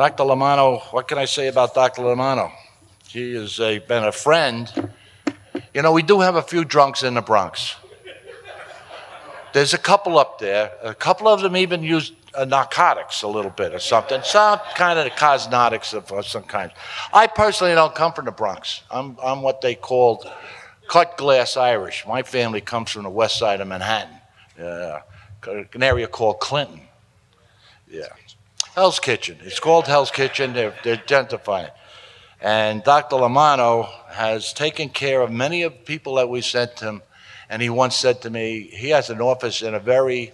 Dr. Lamanno, what can I say about Dr. Lamanno? He has been a friend. You know, we do have a few drunks in the Bronx. There's a couple up there. A couple of them even use narcotics a little bit or something. Some kind of cosmetics of some kind. I personally don't come from the Bronx. I'm what they called cut glass Irish. My family comes from the west side of Manhattan, an area called Clinton. Yeah. Hell's Kitchen. It's called Hell's Kitchen. They're gentrifying it. And Dr. Lamanno has taken care of many of the people that we sent him. And he once said to me, he has an office in a very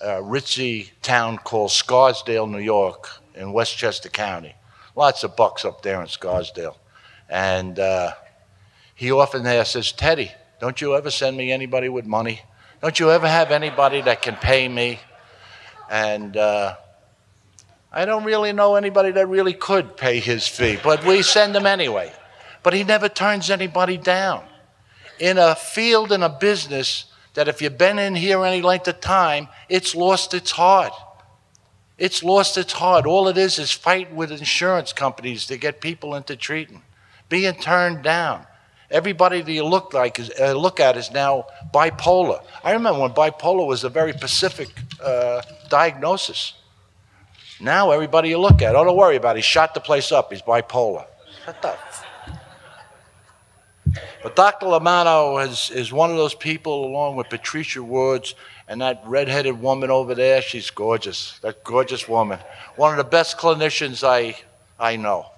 ritzy town called Scarsdale, New York, in Westchester County. Lots of bucks up there in Scarsdale. And he often says, Teddy, don't you ever send me anybody with money? Don't you ever have anybody that can pay me? And I don't really know anybody that really could pay his fee, but we send him anyway. But he never turns anybody down. In a field, in a business, that if you've been in here any length of time, it's lost its heart. It's lost its heart. All it is fight with insurance companies to get people into treatment, being turned down. Everybody that you look at is now bipolar. I remember when bipolar was a very specific diagnosis. Now everybody you look at, oh, don't worry about it. He shot the place up. He's bipolar. Shut up. But Dr. Lamanno is one of those people, along with Patricia Woods and that redheaded woman over there. She's gorgeous. That gorgeous woman. One of the best clinicians I know.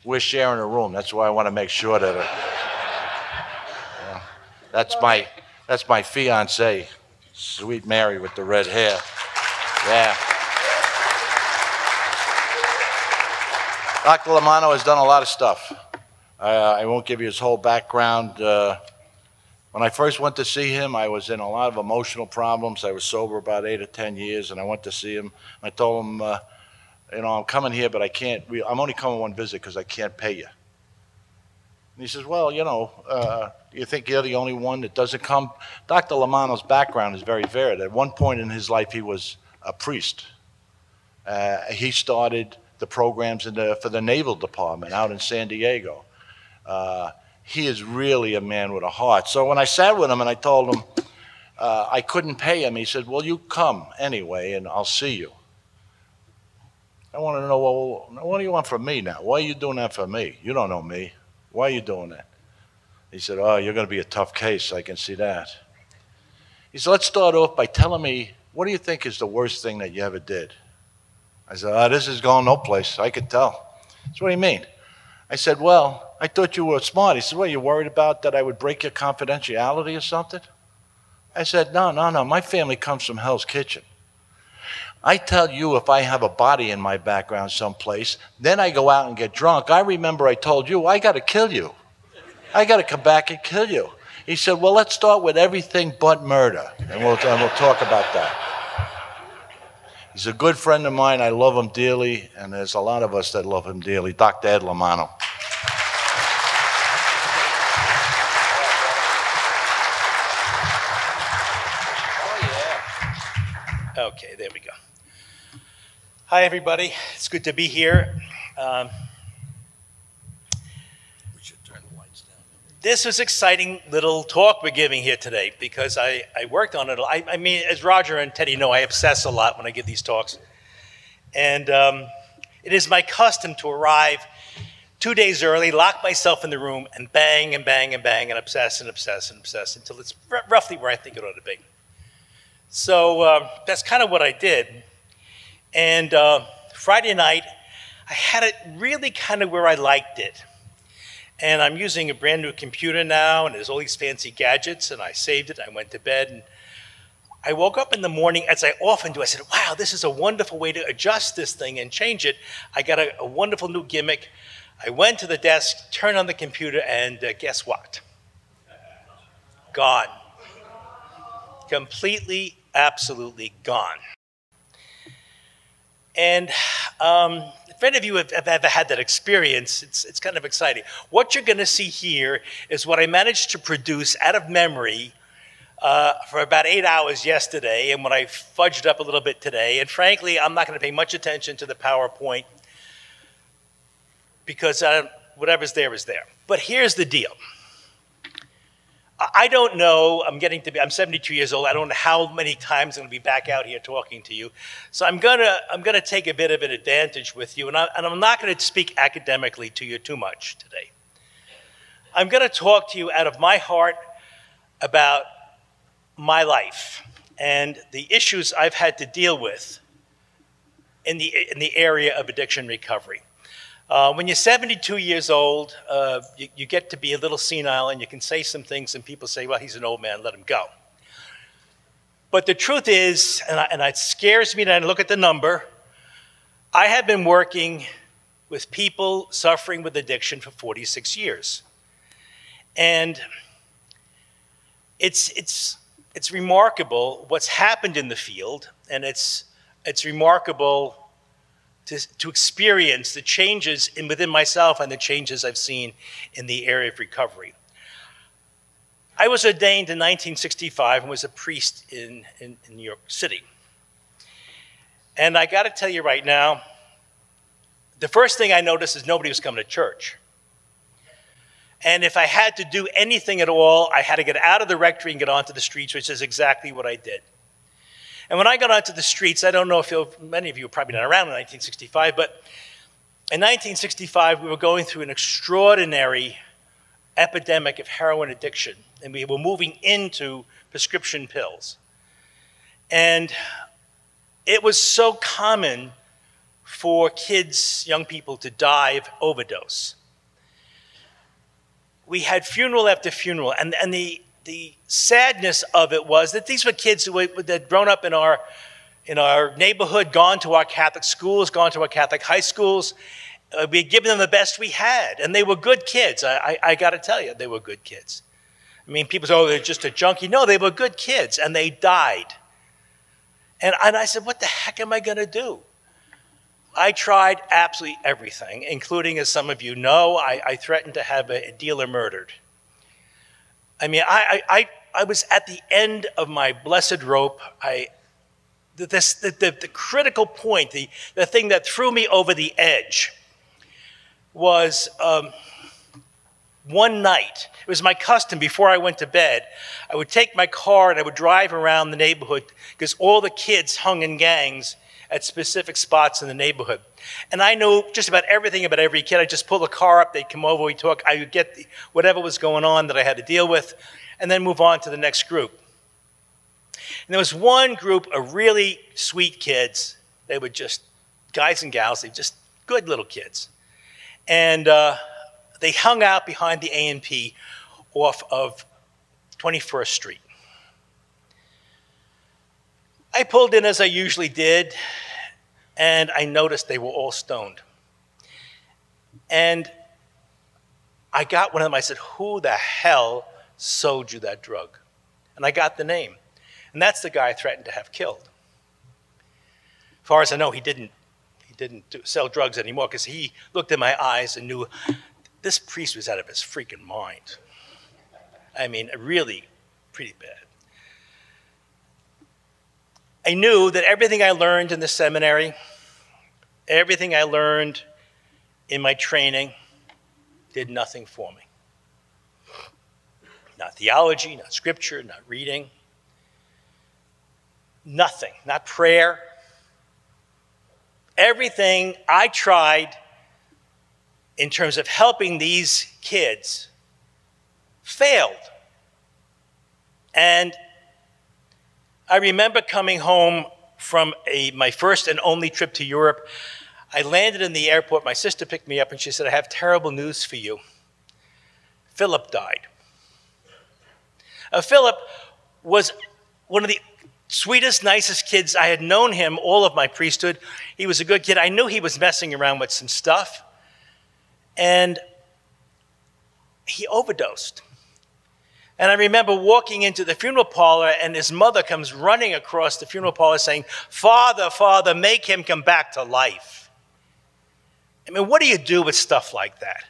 We're sharing a room. That's why I want to make sure that that's my fiance, Sweet Mary with the red hair. Yeah. Dr. Lamanno has done a lot of stuff. I won't give you his whole background. When I first went to see him, I was in a lot of emotional problems. I was sober about 8 or 10 years, and I went to see him. I told him, you know, I'm coming here, but I'm only coming one visit because I can't pay you. And he says, well, you know, you think you're the only one that doesn't come? Dr. Lamanno's background is very varied. At one point in his life, he was a priest. He started the programs for the Naval Department out in San Diego. He is really a man with a heart. So when I sat with him and I told him I couldn't pay him, he said, well, you come anyway and I'll see you. I want to know, well, what do you want from me now? Why are you doing that for me? You don't know me. Why are you doing that? He said, oh, you're going to be a tough case. I can see that. He said, let's start off by telling me, what do you think is the worst thing that you ever did? I said, this is going no place. I could tell. So what do you mean? I said, well, I thought you were smart. He said, well, you worried about that I would break your confidentiality or something? I said, no. My family comes from Hell's Kitchen. I tell you, if I have a body in my background someplace, then I go out and get drunk. I remember I told you, I got to kill you. I got to come back and kill you. He said, well, let's start with everything but murder, and we'll talk about that. He's a good friend of mine. I love him dearly, and there's a lot of us that love him dearly. Dr. Ed Lamanno. Okay, there we go. Hi, everybody. It's good to be here. We should turn the lights down. This is exciting little talk we're giving here today because I worked on it. I mean, as Roger and Teddy know, I obsess a lot when I give these talks. And it is my custom to arrive 2 days early, lock myself in the room, and bang and bang and bang and obsess and obsess and obsess until it's roughly where I think it ought to be. So that's kind of what I did. And Friday night, I had it really kind of where I liked it. And I'm using a brand new computer now, and there's all these fancy gadgets, and I saved it. I went to bed, and I woke up in the morning, as I often do. I said, wow, this is a wonderful way to adjust this thing and change it. I got a wonderful new gimmick. I went to the desk, turned on the computer, and guess what? Gone. Completely, absolutely gone. And if any of you have ever had that experience, it's kind of exciting. What you're going to see here is what I managed to produce out of memory for about 8 hours yesterday, and when I fudged up a little bit today. And frankly, I'm not going to pay much attention to the PowerPoint. because whatever's there is there. But here's the deal. I don't know, I'm 72 years old. I don't know how many times I'm going to be back out here talking to you. So I'm going to take a bit of an advantage with you, and I'm not going to speak academically to you too much today. I'm going to talk to you out of my heart about my life and the issues I've had to deal with in the area of addiction recovery. When you're 72 years old, you get to be a little senile, and you can say some things, and people say, well, he's an old man, let him go. But the truth is, and it scares me that I look at the number, I have been working with people suffering with addiction for 46 years. And it's remarkable what's happened in the field, and it's remarkable to experience the changes within myself and the changes I've seen in the area of recovery. I was ordained in 1965 and was a priest in New York City. And I got to tell you right now, the first thing I noticed is nobody was coming to church. And if I had to do anything at all, I had to get out of the rectory and get onto the streets, which is exactly what I did. And when I got onto the streets, I don't know if many of you were probably not around in 1965, but in 1965, we were going through an extraordinary epidemic of heroin addiction, and we were moving into prescription pills. And it was so common for kids, young people, to die of overdose. We had funeral after funeral, and the sadness of it was that these were kids who had grown up in our neighborhood, gone to our Catholic schools, gone to our Catholic high schools. We had given them the best we had, and they were good kids. I got to tell you, they were good kids. I mean, people say, oh, they're just a junkie. No, they were good kids, and they died. And I said, what the heck am I going to do? I tried absolutely everything, including, as some of you know, I threatened to have a dealer murdered. I mean, I was at the end of my blessed rope. The critical point, the thing that threw me over the edge was one night. It was my custom before I went to bed. I would take my car and I would drive around the neighborhood because all the kids hung in gangs at specific spots in the neighborhood. And I knew just about everything about every kid. I'd just pull the car up, they'd come over, we'd talk, I would get whatever was going on that I had to deal with, and then move on to the next group. And there was one group of really sweet kids. They were just guys and gals, they were just good little kids. And they hung out behind the A&P off of 21st Street. I pulled in as I usually did, and I noticed they were all stoned. And I got one of them, I said, who the hell sold you that drug? And I got the name. And that's the guy I threatened to have killed. As far as I know, he didn't sell drugs anymore because he looked in my eyes and knew this priest was out of his freaking mind. I mean, really pretty bad. I knew that everything I learned in the seminary, everything I learned in my training did nothing for me. Not theology, not scripture, not reading. Nothing, not prayer. Everything I tried in terms of helping these kids failed. And I remember coming home from my first and only trip to Europe. I landed in the airport. My sister picked me up and she said, I have terrible news for you. Philip died. Philip was one of the sweetest, nicest kids. I had known him all of my priesthood. He was a good kid. I knew he was messing around with some stuff. And he overdosed. And I remember walking into the funeral parlor, and his mother comes running across the funeral parlor saying, Father, Father, make him come back to life. I mean, what do you do with stuff like that?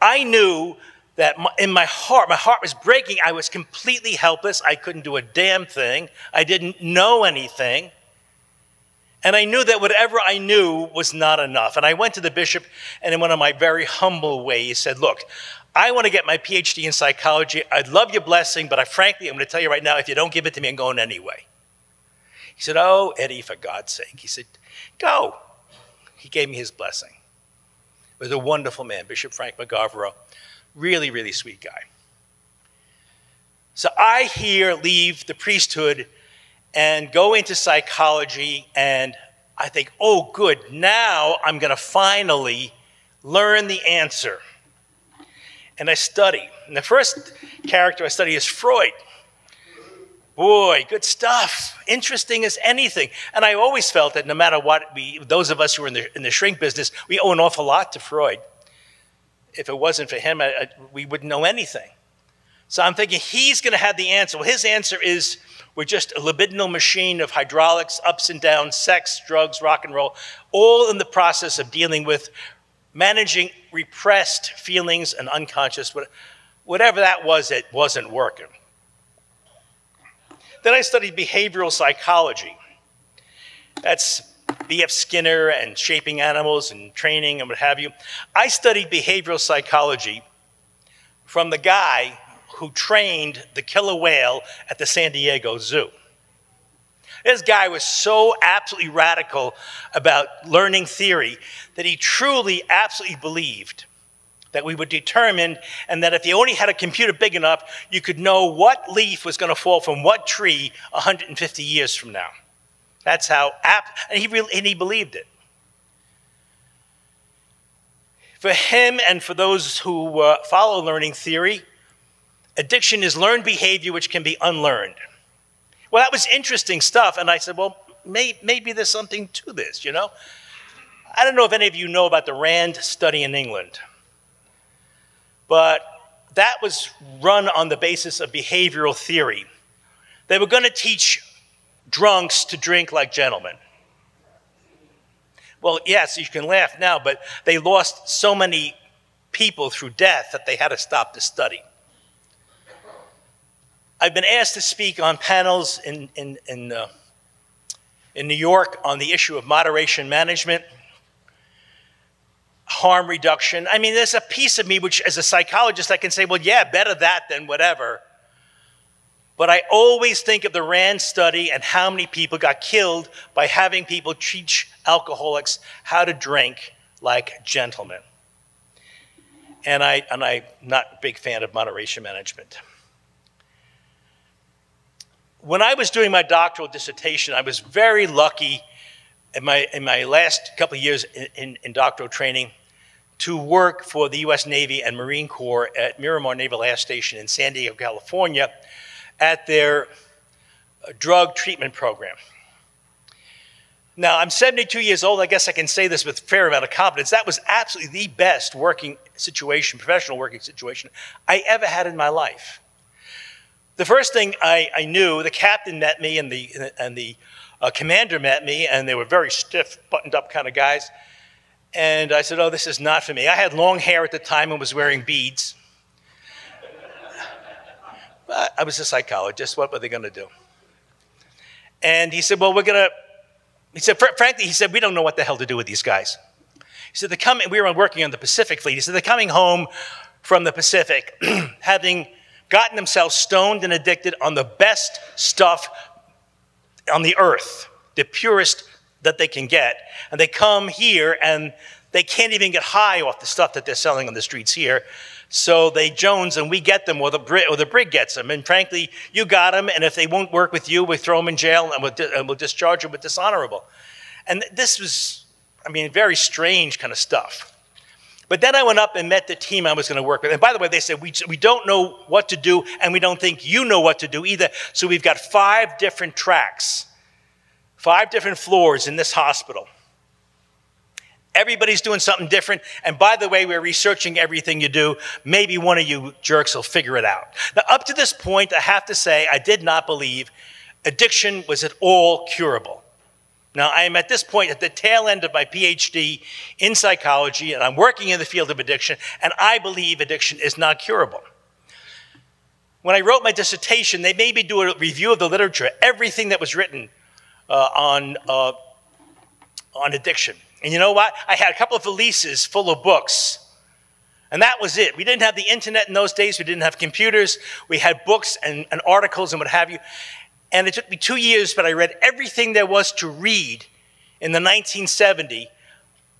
I knew that in my heart was breaking. I was completely helpless. I couldn't do a damn thing. I didn't know anything. And I knew that whatever I knew was not enough. And I went to the bishop, and in one of my very humble ways said, look, I want to get my PhD in psychology. I'd love your blessing, but frankly, I'm going to tell you right now, if you don't give it to me, I'm going anyway. He said, oh, Eddie, for God's sake. He said, go. He gave me his blessing. He was a wonderful man, Bishop Frank McGarvero. Really, really sweet guy. So I here leave the priesthood and go into psychology, and I think, oh, good, now I'm going to finally learn the answer. And I study. And the first character I study is Freud. Boy, good stuff. Interesting as anything. And I always felt that no matter what, those of us who were in the shrink business, we owe an awful lot to Freud. If it wasn't for him, we wouldn't know anything. So I'm thinking he's going to have the answer. Well, his answer is we're just a libidinal machine of hydraulics, ups and downs, sex, drugs, rock and roll, all in the process of dealing with managing repressed feelings and unconscious, whatever that was, it wasn't working. Then I studied behavioral psychology. That's B.F. Skinner and shaping animals and training and what have you. I studied behavioral psychology from the guy who trained the killer whale at the San Diego Zoo. This guy was so absolutely radical about learning theory that he truly, absolutely believed that we were determined, and that if you only had a computer big enough, you could know what leaf was going to fall from what tree 150 years from now. That's how apt, and he believed it. For him and for those who follow learning theory, addiction is learned behavior which can be unlearned. Well, that was interesting stuff, and I said, well, maybe there's something to this, you know? I don't know if any of you know about the Rand study in England, but that was run on the basis of behavioral theory. They were going to teach drunks to drink like gentlemen. Well, yes, you can laugh now, but they lost so many people through death that they had to stop the study. I've been asked to speak on panels in New York on the issue of moderation management, harm reduction. I mean, there's a piece of me which, as a psychologist, I can say, well, yeah, better that than whatever. But I always think of the Rand study and how many people got killed by having people teach alcoholics how to drink like gentlemen. And I'm not a big fan of moderation management. When I was doing my doctoral dissertation, I was very lucky in my last couple of years in doctoral training to work for the U.S. Navy and Marine Corps at Miramar Naval Air Station in San Diego, California, at their drug treatment program. Now, I'm 72 years old. I guess I can say this with a fair amount of confidence. That was absolutely the best working situation, professional working situation I ever had in my life. The first thing I knew, the captain met me and the commander met me, and they were very stiff, buttoned-up kind of guys. And I said, oh, this is not for me. I had long hair at the time and was wearing beads. But I was a psychologist. What were they going to do? And he said, well, frankly, he said, we don't know what the hell to do with these guys. He said, we were working on the Pacific Fleet. He said, they're coming home from the Pacific having gotten themselves stoned and addicted on the best stuff on the earth, the purest that they can get. And they come here and they can't even get high off the stuff that they're selling on the streets here. So they jones and we get them, or the brig gets them. And frankly, you got them, and if they won't work with you, we throw them in jail and we'll discharge them with dishonorable. And this was, I mean, very strange kind of stuff. But then I went up and met the team I was going to work with. And by the way, they said, we don't know what to do, and we don't think you know what to do either. So we've got 5 different tracks, 5 different floors in this hospital. Everybody's doing something different. And by the way, we're researching everything you do. Maybe one of you jerks will figure it out. Now, up to this point, I have to say, I did not believe addiction was at all curable. Now, I am at this point at the tail end of my PhD in psychology, and I'm working in the field of addiction, and I believe addiction is not curable. When I wrote my dissertation, they made me do a review of the literature, everything that was written on on addiction. And you know what? I had a couple of valises full of books. And that was it. We didn't have the internet in those days. We didn't have computers. We had books and articles and what have you. And it took me 2 years, but I read everything there was to read in the 1970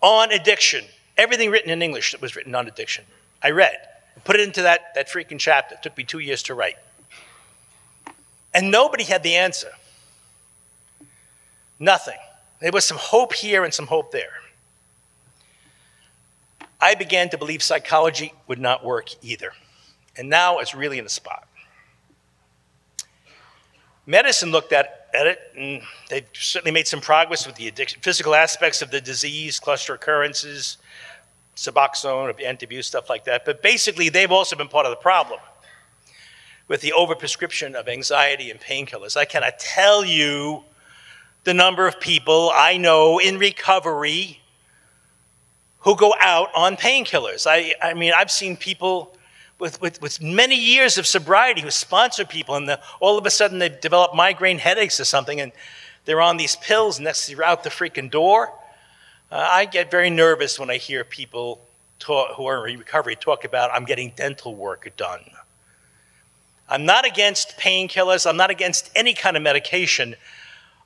on addiction. Everything written in English that was written on addiction. I read. Put it into that freaking chapter. It took me 2 years to write. And nobody had the answer. Nothing. There was some hope here and some hope there. I began to believe psychology would not work either. And now it's really in a spot. Medicine looked at it, and they've certainly made some progress with the addiction, physical aspects of the disease, cluster occurrences, Suboxone, anti-abuse, stuff like that. But basically, they've also been part of the problem with the overprescription of anxiety and painkillers. I cannot tell you the number of people I know in recovery who go out on painkillers. I mean, I've seen people with many years of sobriety who sponsor people, and all of a sudden they've developed migraine headaches or something, and they're on these pills, and next they're out the freaking door. I get very nervous when I hear people who are in recovery talk about, I'm getting dental work done. I'm not against painkillers. I'm not against any kind of medication.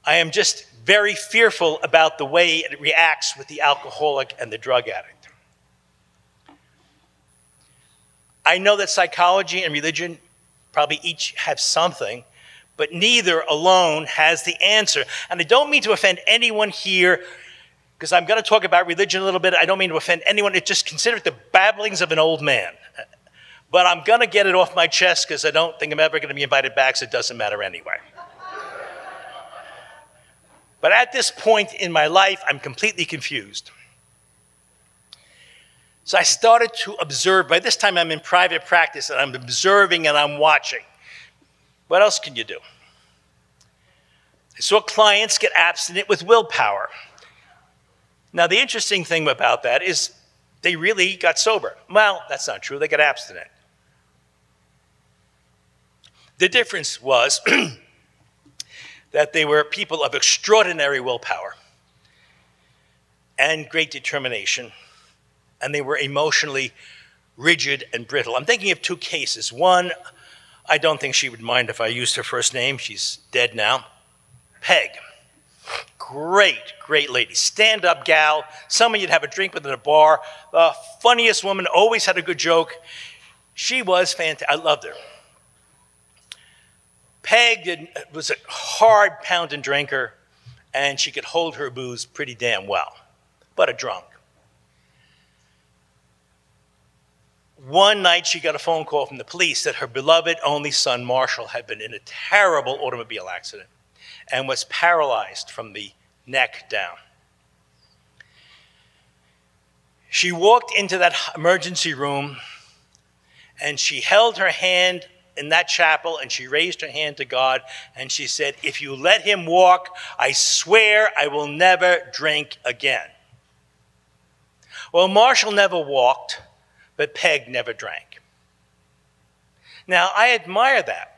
I am just very fearful about the way it reacts with the alcoholic and the drug addict. I know that psychology and religion probably each have something, but neither alone has the answer. And I don't mean to offend anyone here, because I'm going to talk about religion a little bit. I don't mean to offend anyone. It's just consider it the babblings of an old man. But I'm going to get it off my chest because I don't think I'm ever going to be invited back, so it doesn't matter anyway. But at this point in my life, I'm completely confused. So I started to observe. By this time, I'm in private practice, and I'm observing and I'm watching. What else can you do? I saw clients get abstinent with willpower. Now, the interesting thing about that is they really got sober. Well, that's not true. They got abstinent. The difference was that they were people of extraordinary willpower and great determination, and they were emotionally rigid and brittle. I'm thinking of two cases. One, I don't think she would mind if I used her first name. She's dead now. Peg. Great, great lady. Stand-up gal. Someone you'd have a drink with at a bar. The funniest woman, always had a good joke. She was fantastic. I loved her. Peg was a hard pounding drinker, and she could hold her booze pretty damn well, but a drunk. One night she got a phone call from the police that her beloved only son, Marshall, had been in a terrible automobile accident and was paralyzed from the neck down. She walked into that emergency room and she held her hand in that chapel and she raised her hand to God and she said, if you let him walk, I swear I will never drink again. Well, Marshall never walked, but Peg never drank. Now, I admire that.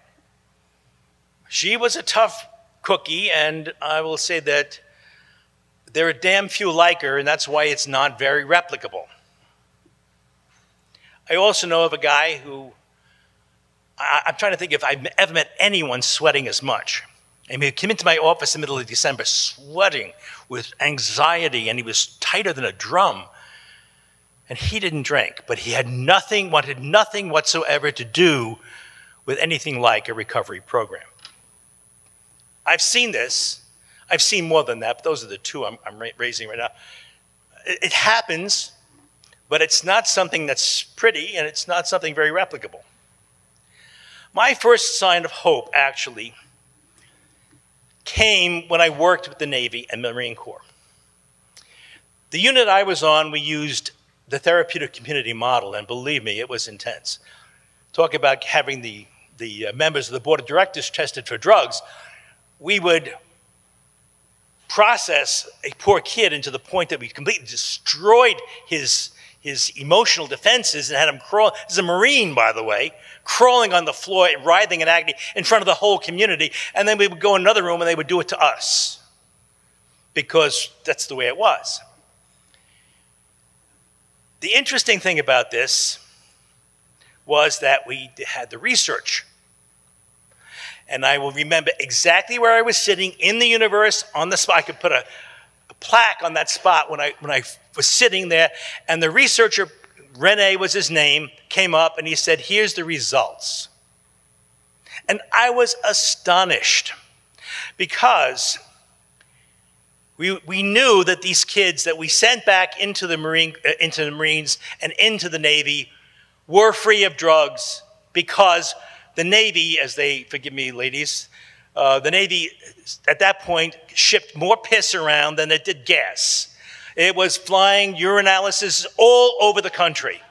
She was a tough cookie, and I will say that there are damn few like her, and that's why it's not very replicable. I also know of a guy who, I'm trying to think if I've ever met anyone sweating as much. I mean, he came into my office in the middle of December sweating with anxiety, and he was tighter than a drum. And he didn't drink, but he had nothing, wanted nothing whatsoever to do with anything like a recovery program. I've seen this. I've seen more than that, but those are the two I'm raising right now. It happens, but it's not something that's pretty, and it's not something very replicable. My first sign of hope, actually, came when I worked with the Navy and the Marine Corps. The unit I was on, we used the therapeutic community model, and believe me, it was intense. Talk about having the members of the board of directors tested for drugs. We would process a poor kid into the point that we completely destroyed his emotional defenses and had him crawl. This is a Marine, by the way, crawling on the floor, writhing in agony in front of the whole community, and then we would go in another room and they would do it to us. because that's the way it was. The interesting thing about this was that we had the research. And I will remember exactly where I was sitting in the universe on the spot. I could put a plaque on that spot when I was sitting there. And the researcher, Rene was his name, came up and he said, here's the results. And I was astonished because we knew that these kids that we sent back into the Marines and into the Navy were free of drugs because the Navy, as they, forgive me ladies, the Navy at that point shipped more piss around than it did gas. It was flying urinalysis all over the country.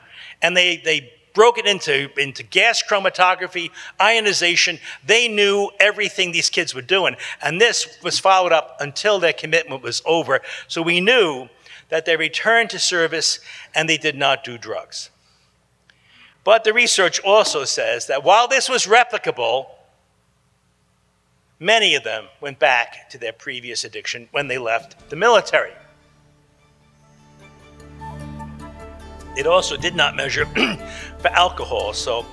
And they broke it into gas chromatography, ionization. They knew everything these kids were doing. And this was followed up until their commitment was over. So we knew that they returned to service and they did not do drugs. But the research also says that while this was replicable, many of them went back to their previous addiction when they left the military. It also did not measure for alcohol, so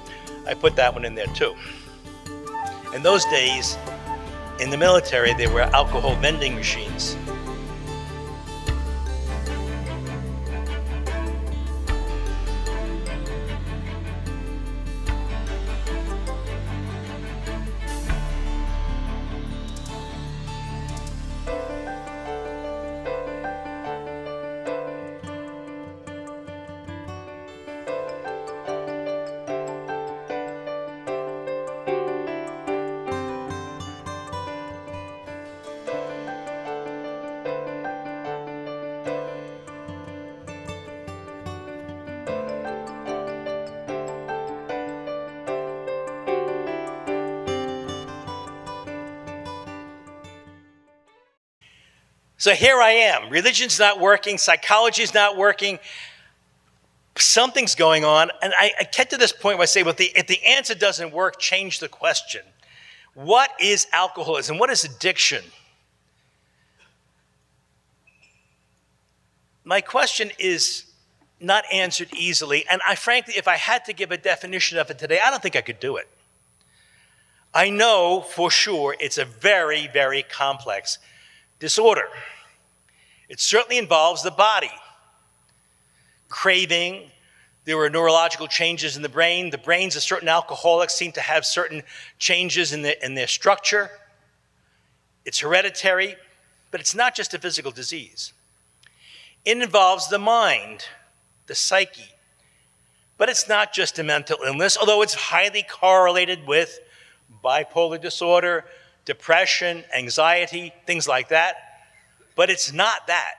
I put that one in there too. In those days, in the military, there were alcohol vending machines. So here I am. Religion's not working. Psychology's not working. Something's going on. And I get to this point where I say, well, if the answer doesn't work, change the question. What is alcoholism? What is addiction? My question is not answered easily. And frankly, if I had to give a definition of it today, I don't think I could do it. I know for sure it's a very, very complex disorder. It certainly involves the body. Craving, there were neurological changes in the brain. The brains of certain alcoholics seem to have certain changes in their structure. It's hereditary, but it's not just a physical disease. It involves the mind, the psyche. But it's not just a mental illness, although it's highly correlated with bipolar disorder, depression, anxiety, things like that. But it's not that.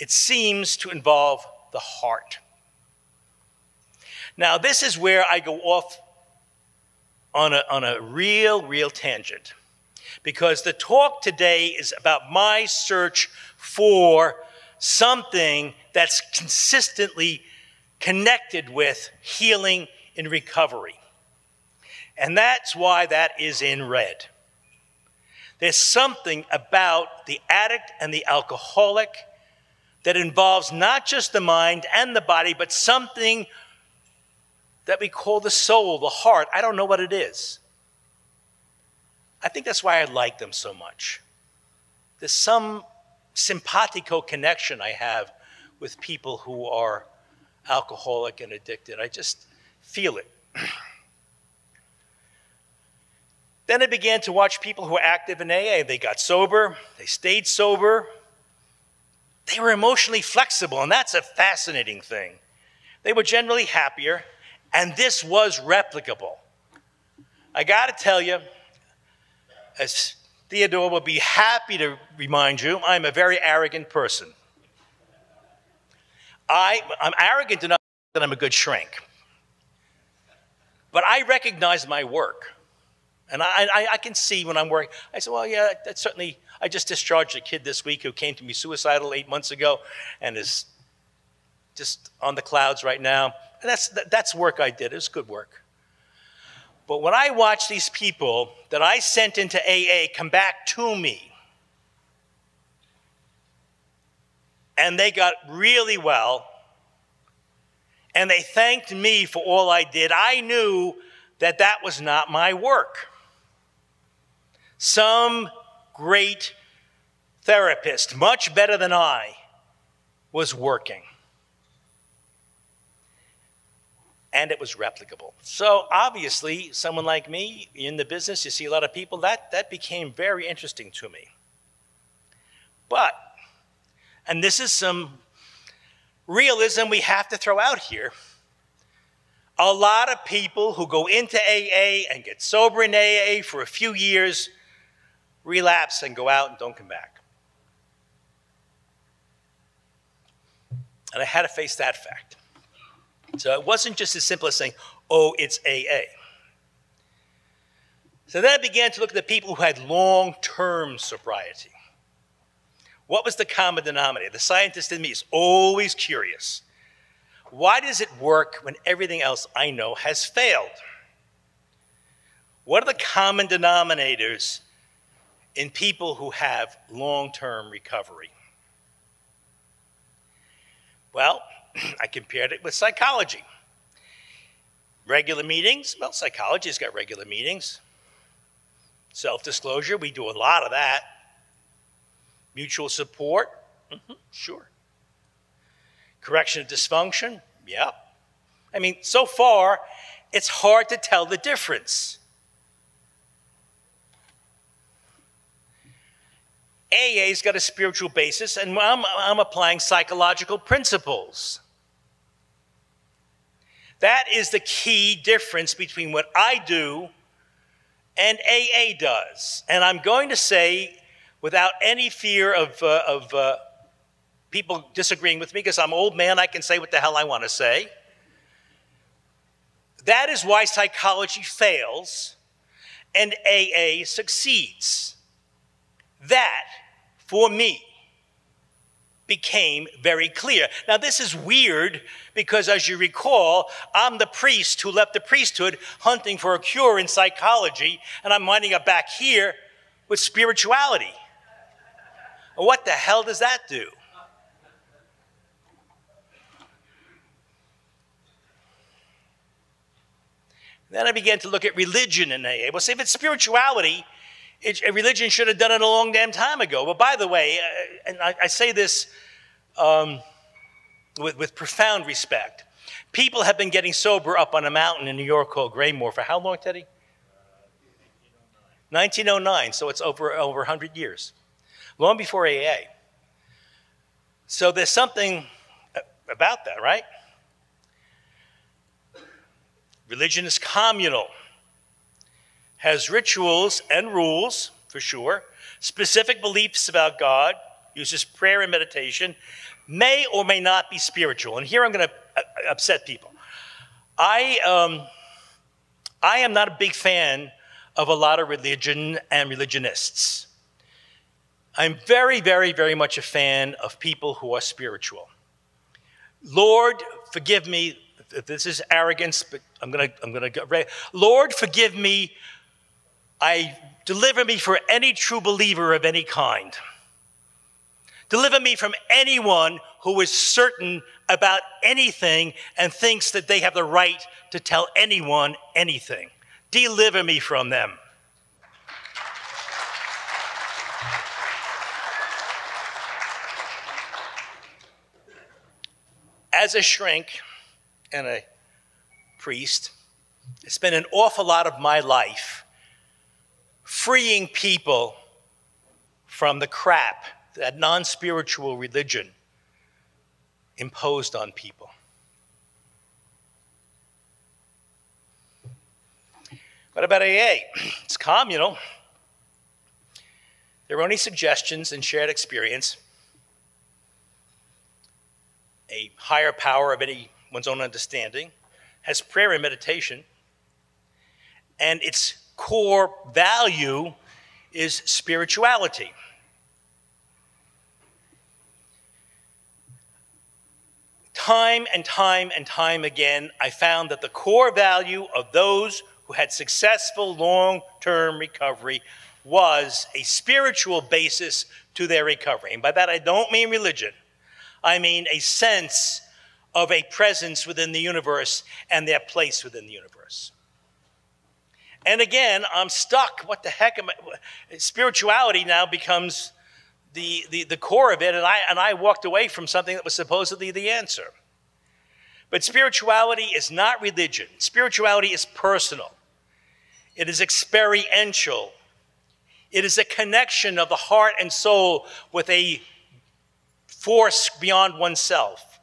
It seems to involve the heart. Now, this is where I go off on a real tangent, because the talk today is about my search for something that's consistently connected with healing and recovery. And that's why that is in red. There's something about the addict and the alcoholic that involves not just the mind and the body, but something that we call the soul, the heart. I don't know what it is. I think that's why I like them so much. There's some simpatico connection I have with people who are alcoholic and addicted. I just feel it. Then I began to watch people who were active in AA. They got sober, they stayed sober. They were emotionally flexible, and that's a fascinating thing. They were generally happier, and this was replicable. I got to tell you, as Theodore will be happy to remind you, I'm a very arrogant person. I'm arrogant enough that I'm a good shrink. But I recognize my work. And I can see when I'm working. I said, well, yeah, that's certainly, I just discharged a kid this week who came to me suicidal 8 months ago and is just on the clouds right now. And that's work I did. It was good work. But when I watch these people that I sent into AA come back to me, and they got really well, and they thanked me for all I did, I knew that that was not my work. Some great therapist, much better than I, was working. And it was replicable. So obviously, someone like me in the business, you see a lot of people, that became very interesting to me. But, and this is some realism we have to throw out here, a lot of people who go into AA and get sober in AA for a few years relapse and go out and don't come back. And I had to face that fact. So it wasn't just as simple as saying, oh, it's AA. So then I began to look at the people who had long-term sobriety. What was the common denominator? The scientist in me is always curious. Why does it work when everything else I know has failed? What are the common denominators in people who have long-term recovery? Well, I compared it with psychology. Regular meetings, well, psychology's got regular meetings. Self-disclosure, we do a lot of that. Mutual support, sure. Correction of dysfunction, yeah. I mean, so far, it's hard to tell the difference. AA's got a spiritual basis, and I'm applying psychological principles. That is the key difference between what I do and AA does. And I'm going to say, without any fear of people disagreeing with me, because I'm an old man, I can say what the hell I want to say. That is why psychology fails and AA succeeds. That, for me, became very clear. Now, this is weird because, as you recall, I'm the priest who left the priesthood hunting for a cure in psychology, and I'm winding up back here with spirituality. What the hell does that do? Then I began to look at religion in AA. Well, see, if it's spirituality, religion should have done it a long damn time ago. But by the way, and I say this with profound respect, people have been getting sober up on a mountain in New York called Graymore for how long, Teddy? 1909, so it's over 100 years. Long before AA. So there's something about that, right? Religion is communal, has rituals and rules, for sure, specific beliefs about God, uses prayer and meditation, may or may not be spiritual. And here I'm going to upset people. I am not a big fan of a lot of religion and religionists. I'm very, very, very much a fan of people who are spiritual. Lord, forgive me. This is arrogance, but I'm gonna go. Lord, forgive me. Deliver me for any true believer of any kind. Deliver me from anyone who is certain about anything and thinks that they have the right to tell anyone anything. Deliver me from them. As a shrink and a priest, I spent an awful lot of my life freeing people from the crap that non-spiritual religion imposed on people. What about AA? It's communal. There are only suggestions and shared experience. A higher power of anyone's own understanding, has prayer and meditation, and its core value is spirituality. Time and time and time again, I found that the core value of those who had successful long-term recovery was a spiritual basis to their recovery. And by that, I don't mean religion. I mean a sense of a presence within the universe and their place within the universe. And again, I'm stuck. What the heck am I? Spirituality now becomes the core of it, and I walked away from something that was supposedly the answer. But spirituality is not religion. Spirituality is personal. It is experiential. It is a connection of the heart and soul with a force beyond oneself.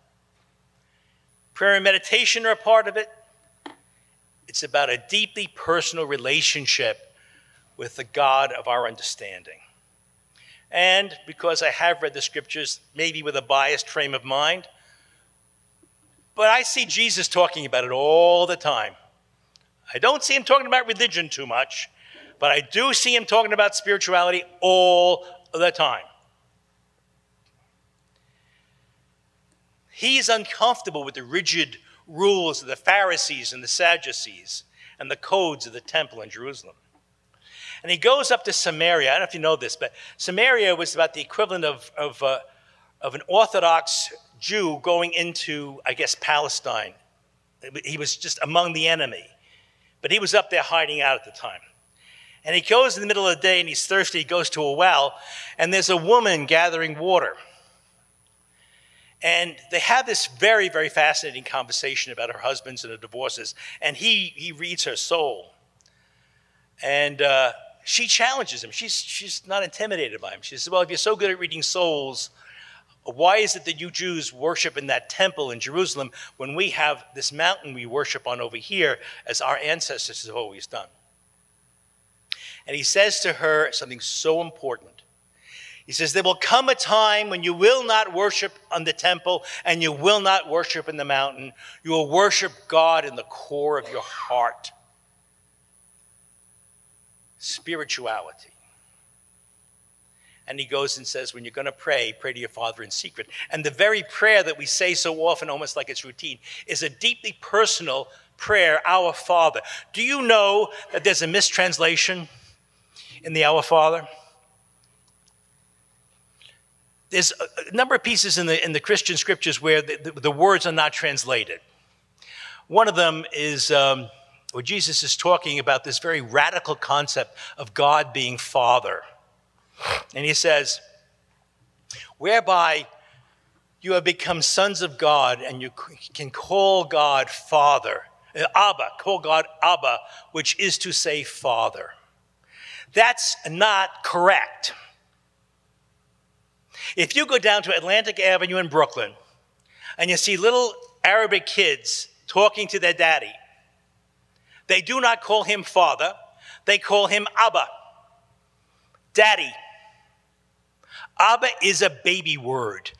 Prayer and meditation are a part of it. It's about a deeply personal relationship with the God of our understanding. And because I have read the scriptures, maybe with a biased frame of mind, but I see Jesus talking about it all the time. I don't see him talking about religion too much, but I do see him talking about spirituality all the time. He's uncomfortable with the rigid rules of the Pharisees and the Sadducees and the codes of the temple in Jerusalem. And he goes up to Samaria. I don't know if you know this, but Samaria was about the equivalent of an Orthodox Jew going into, I guess, Palestine. He was just among the enemy. But he was up there hiding out at the time. And he goes in the middle of the day and he's thirsty. He goes to a well, and there's a woman gathering water. And they have this very, very fascinating conversation about her husbands and her divorces. And he reads her soul. And she challenges him. She's not intimidated by him. She says, well, if you're so good at reading souls, why is it that you Jews worship in that temple in Jerusalem when we have this mountain we worship on over here as our ancestors have always done? And he says to her something so important. He says, there will come a time when you will not worship on the temple and you will not worship in the mountain. You will worship God in the core of your heart. Spirituality. And he goes and says, when you're going to pray, pray to your Father in secret. And the very prayer that we say so often, almost like it's routine, is a deeply personal prayer, Our Father. Do you know that there's a mistranslation in the Our Father? There's a number of pieces in the Christian scriptures where the words are not translated. One of them is where Jesus is talking about this very radical concept of God being Father. And he says, whereby you have become sons of God and you can call God Father. Abba, call God Abba, which is to say Father. That's not correct. If you go down to Atlantic Avenue in Brooklyn and you see little Arabic kids talking to their daddy, they do not call him Father, they call him Abba, Daddy. Abba is a baby word.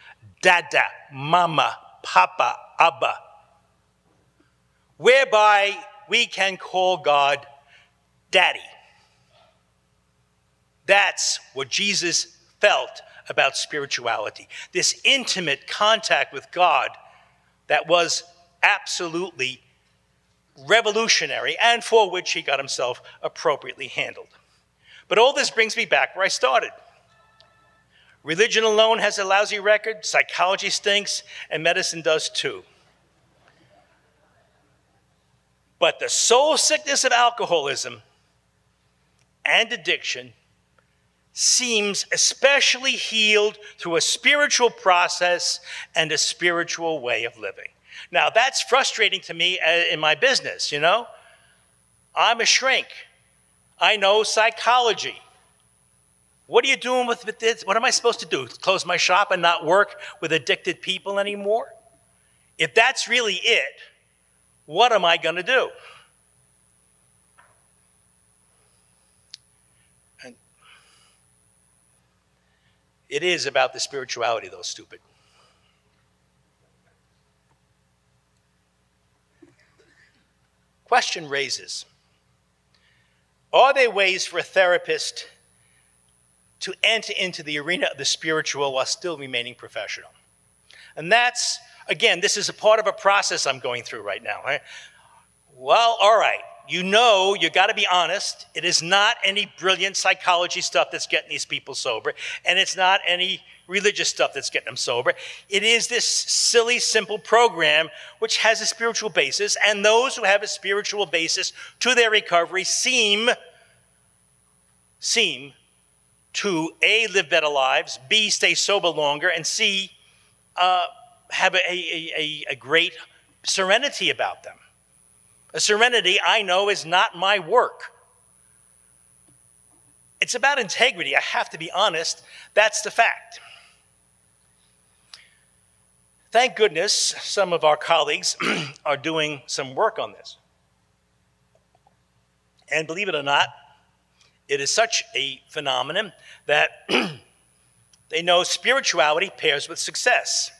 Dada, Mama, Papa, Abba. Whereby we can call God Daddy. That's what Jesus felt about spirituality. This intimate contact with God that was absolutely revolutionary and for which he got himself appropriately handled. But all this brings me back where I started. Religion alone has a lousy record, psychology stinks, and medicine does too. But the soul sickness of alcoholism and addiction seems especially healed through a spiritual process and a spiritual way of living. Now, that's frustrating to me in my business, you know? I'm a shrink. I know psychology. What are you doing with this? What am I supposed to do? Close my shop and not work with addicted people anymore? If that's really it, what am I going to do? And it is about the spirituality, though, stupid. Question raises, are there ways for a therapist to enter into the arena of the spiritual while still remaining professional? And that's, again, this is a part of a process I'm going through right now. Right? Well, all right, you got to be honest. It is not any brilliant psychology stuff that's getting these people sober, and it's not any religious stuff that's getting them sober. It is this silly, simple program which has a spiritual basis, and those who have a spiritual basis to their recovery seem to A, live better lives, B, stay sober longer, and C, have a great serenity about them. A serenity I know is not my work. It's about integrity. I have to be honest. That's the fact. Thank goodness some of our colleagues are doing some work on this. And believe it or not, it is such a phenomenon that they know spirituality pairs with success.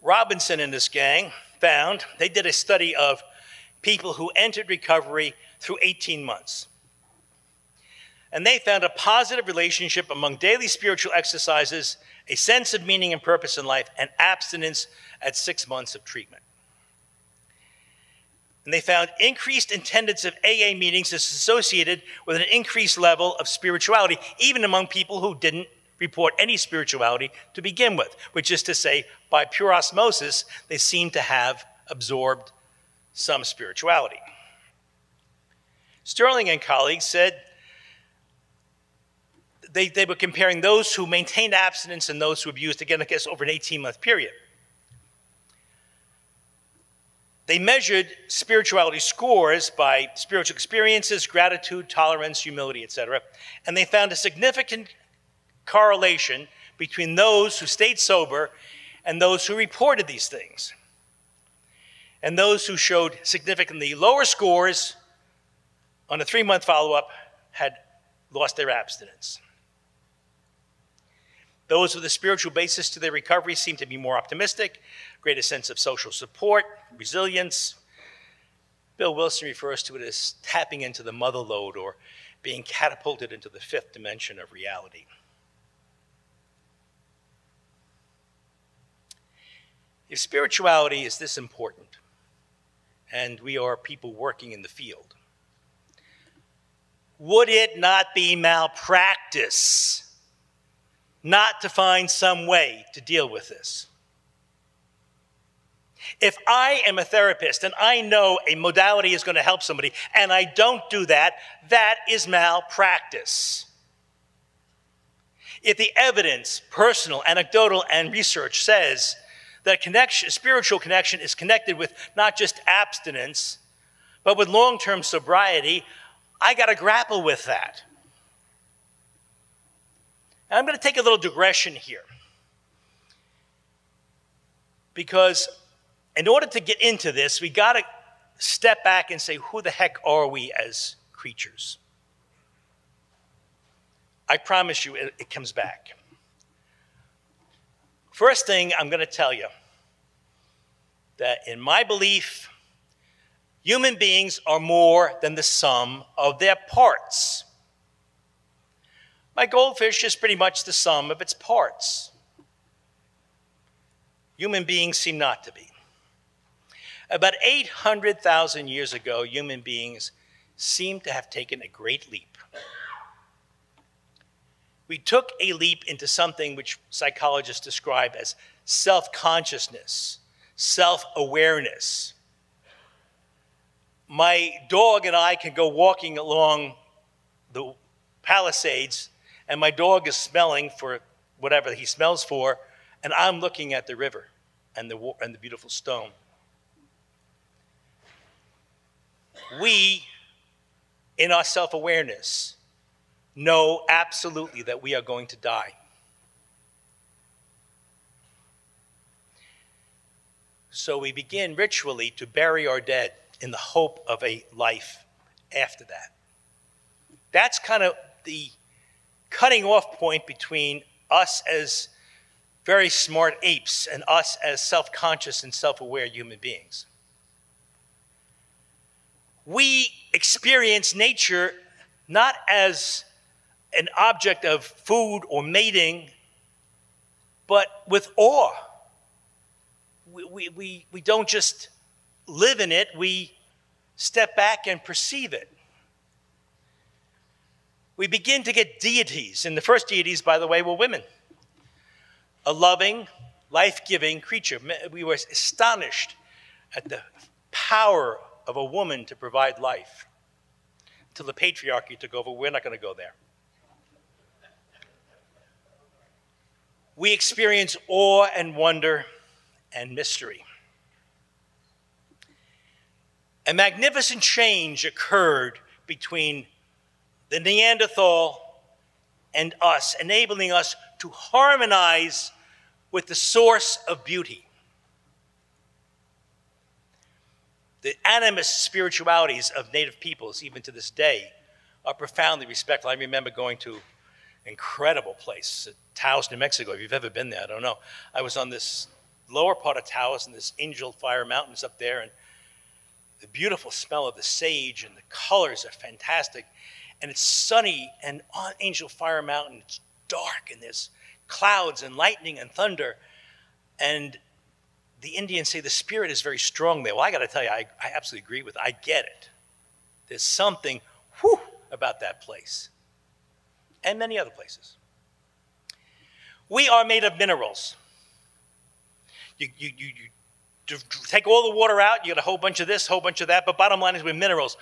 Robinson and this gang found, they did a study of people who entered recovery through 18 months. And they found a positive relationship among daily spiritual exercises, a sense of meaning and purpose in life, and abstinence at 6 months of treatment. And they found increased attendance of AA meetings is associated with an increased level of spirituality, even among people who didn't report any spirituality to begin with, which is to say, by pure osmosis, they seem to have absorbed some spirituality. Sterling and colleagues said they were comparing those who maintained abstinence and those who abused, again, I guess, over an 18-month period. They measured spirituality scores by spiritual experiences, gratitude, tolerance, humility, etc. And they found a significant correlation between those who stayed sober and those who reported these things. And those who showed significantly lower scores on a 3-month follow-up had lost their abstinence. Those with a spiritual basis to their recovery seem to be more optimistic, greater sense of social support, resilience. Bill Wilson refers to it as tapping into the mother lode or being catapulted into the 5th dimension of reality. If spirituality is this important, and we are people working in the field, would it not be malpractice not to find some way to deal with this? If I am a therapist and I know a modality is going to help somebody and I don't do that, that is malpractice. If the evidence, personal, anecdotal, and research says that spiritual connection is connected with not just abstinence, but with long-term sobriety, I got to grapple with that. And I'm going to take a little digression here, because in order to get into this, we got to step back and say, who the heck are we as creatures? I promise you it comes back. First thing I'm going to tell you, that in my belief, human beings are more than the sum of their parts. My goldfish is pretty much the sum of its parts. Human beings seem not to be. About 800,000 years ago, human beings seem to have taken a great leap. We took a leap into something which psychologists describe as self-consciousness, self-awareness. My dog and I can go walking along the Palisades, and my dog is smelling for whatever he smells for, and I'm looking at the river and the beautiful stone. We, in our self-awareness, know absolutely that we are going to die. So we begin ritually to bury our dead in the hope of a life after that. That's kind of the cutting off point between us as very smart apes and us as self-conscious and self-aware human beings. We experience nature not as an object of food or mating, but with awe. We don't just live in it, we step back and perceive it, we begin to get deities. And the first deities, by the way, were women. A loving, life-giving creature. We were astonished at the power of a woman to provide life. Until the patriarchy took over, we're not going to go there. We experience awe and wonder and mystery. A magnificent change occurred between the Neanderthal and us, enabling us to harmonize with the source of beauty. The animist spiritualities of native peoples, even to this day, are profoundly respectful. I remember going to an incredible place, Taos, New Mexico. If you've ever been there, I don't know. I was on this lower part of Taos and this Angel Fire Mountains up there, and the beautiful smell of the sage and the colors are fantastic. And it's sunny, and on Angel Fire Mountain, it's dark, and there's clouds and lightning and thunder. And the Indians say the spirit is very strong there. Well, I got to tell you, I absolutely agree with it. I get it. There's something about that place and many other places. We are made of minerals. You take all the water out, you get a whole bunch of this, whole bunch of that, but bottom line is we're minerals.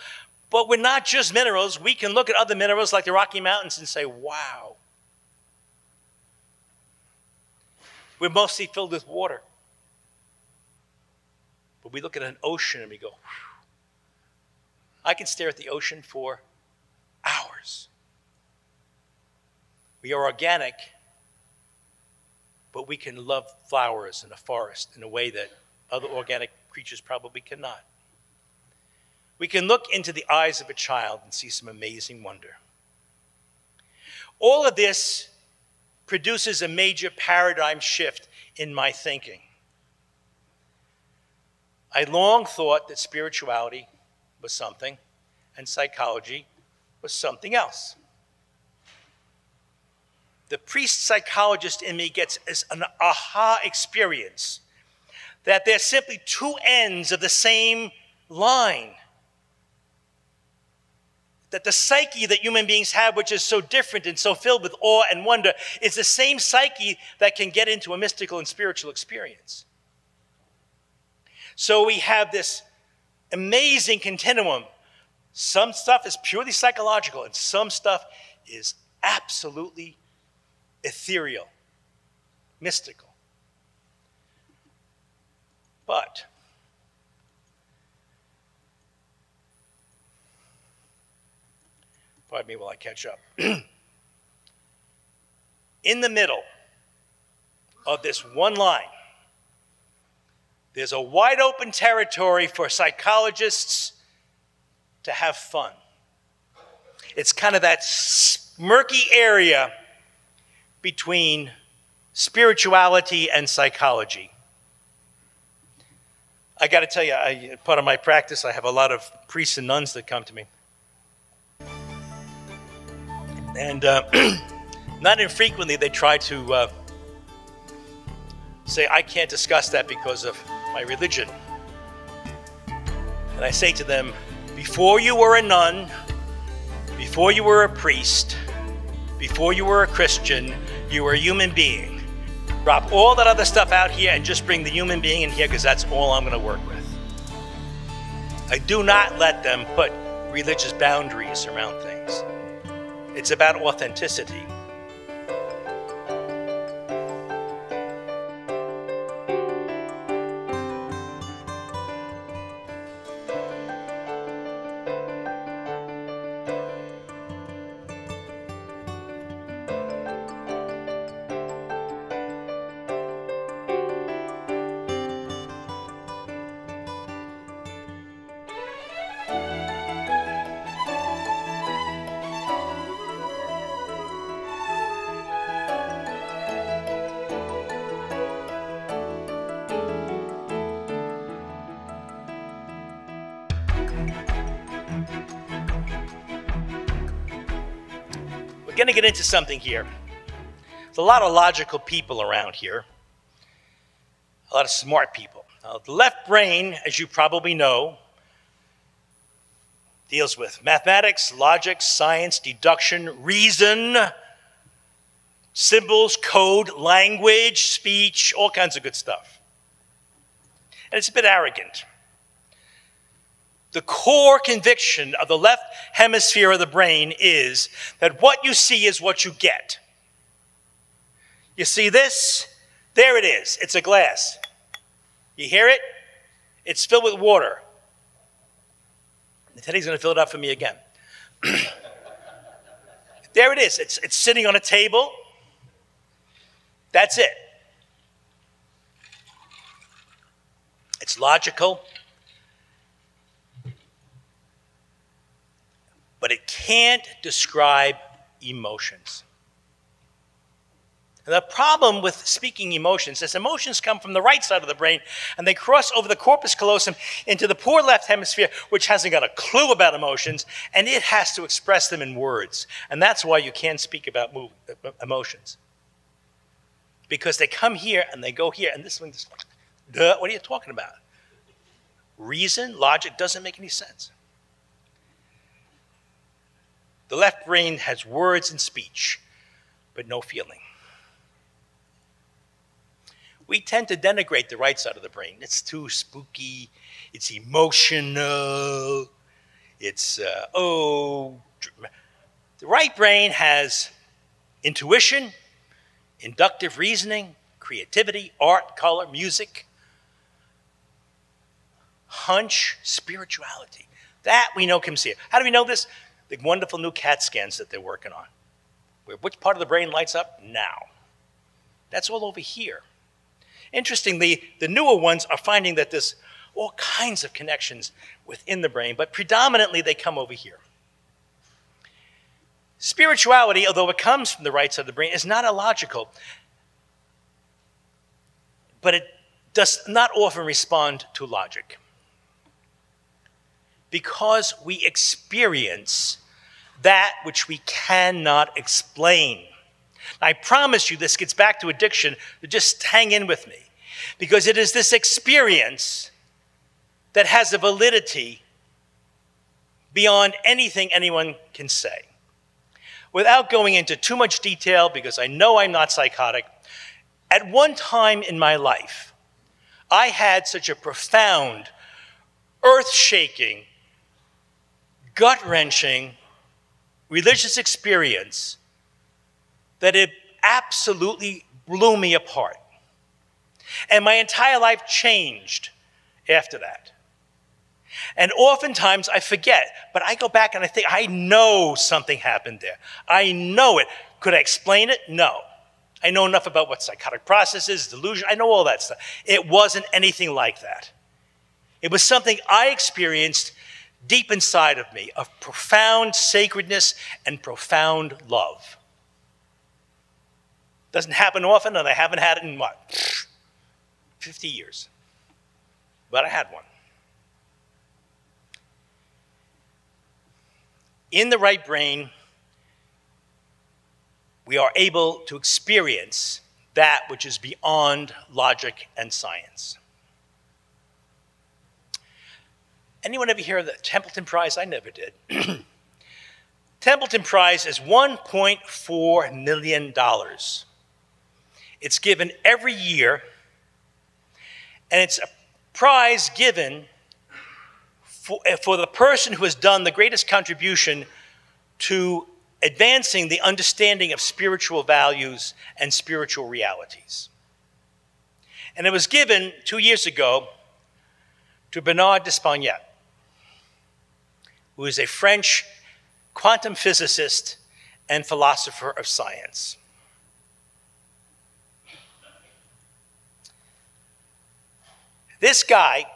But we're not just minerals. We can look at other minerals like the Rocky Mountains and say, wow. We're mostly filled with water. But we look at an ocean and we go, whew. I can stare at the ocean for hours. We are organic, but we can love flowers in a forest in a way that other organic creatures probably cannot. We can look into the eyes of a child and see some amazing wonder. All of this produces a major paradigm shift in my thinking. I long thought that spirituality was something and psychology was something else. The priest psychologist in me gets an aha experience that they're simply two ends of the same line. That the psyche that human beings have, which is so different and so filled with awe and wonder, is the same psyche that can get into a mystical and spiritual experience. So we have this amazing continuum. Some stuff is purely psychological, and some stuff is absolutely ethereal, mystical. But pardon me while I catch up. In the middle of this one line, there's a wide open territory for psychologists to have fun. It's kind of that murky area between spirituality and psychology. I got to tell you, part of my practice, I have a lot of priests and nuns that come to me. And not infrequently, they try to say, I can't discuss that because of my religion. And I say to them, before you were a nun, before you were a priest, before you were a Christian, you were a human being. Drop all that other stuff out here and just bring the human being in here, because that's all I'm going to work with. I do not let them put religious boundaries around things. It's about authenticity. We're going to get into something here. There's a lot of logical people around here, a lot of smart people. Now, the left brain, as you probably know, deals with mathematics, logic, science, deduction, reason, symbols, code, language, speech, all kinds of good stuff. And it's a bit arrogant. The core conviction of the left hemisphere of the brain is that what you see is what you get. You see this? There it is. It's a glass. You hear it? It's filled with water. Teddy's going to fill it up for me again. There it is. It's sitting on a table. That's it. It's logical. But it can't describe emotions. And the problem with speaking emotions is emotions come from the right side of the brain and they cross over the corpus callosum into the poor left hemisphere, which hasn't got a clue about emotions, and it has to express them in words. And that's why you can't speak about emotions. Because they come here and they go here, and this one, duh, what are you talking about? Reason, logic doesn't make any sense. The left brain has words and speech, but no feeling. We tend to denigrate the right side of the brain. It's too spooky, it's emotional, it's, the right brain has intuition, inductive reasoning, creativity, art, color, music, hunch, spirituality. That we know comes here. How do we know this? The wonderful new CAT scans that they're working on. Which part of the brain lights up? Now. That's all over here. Interestingly, the newer ones are finding that there's all kinds of connections within the brain, but predominantly they come over here. Spirituality, although it comes from the right side of the brain, is not illogical, but it does not often respond to logic. Because we experience that which we cannot explain. I promise you this gets back to addiction, but just hang in with me. Because it is this experience that has a validity beyond anything anyone can say. Without going into too much detail, because I know I'm not psychotic, at one time in my life, I had such a profound, earth-shaking, gut-wrenching religious experience that it absolutely blew me apart. And my entire life changed after that. And oftentimes I forget, but I go back and I think, I know something happened there. I know it. Could I explain it? No. I know enough about what psychotic process is, delusion, I know all that stuff. It wasn't anything like that. It was something I experienced deep inside of me, of profound sacredness and profound love. Doesn't happen often, and I haven't had it in what? 50 years. But I had one. In the right brain, we are able to experience that which is beyond logic and science. Anyone ever hear of the Templeton Prize? I never did. Templeton Prize is $1.4 million. It's given every year, and it's a prize given for the person who has done the greatest contribution to advancing the understanding of spiritual values and spiritual realities. And it was given 2 years ago to Bernard d'Espagnet, who is a French quantum physicist and philosopher of science. This guy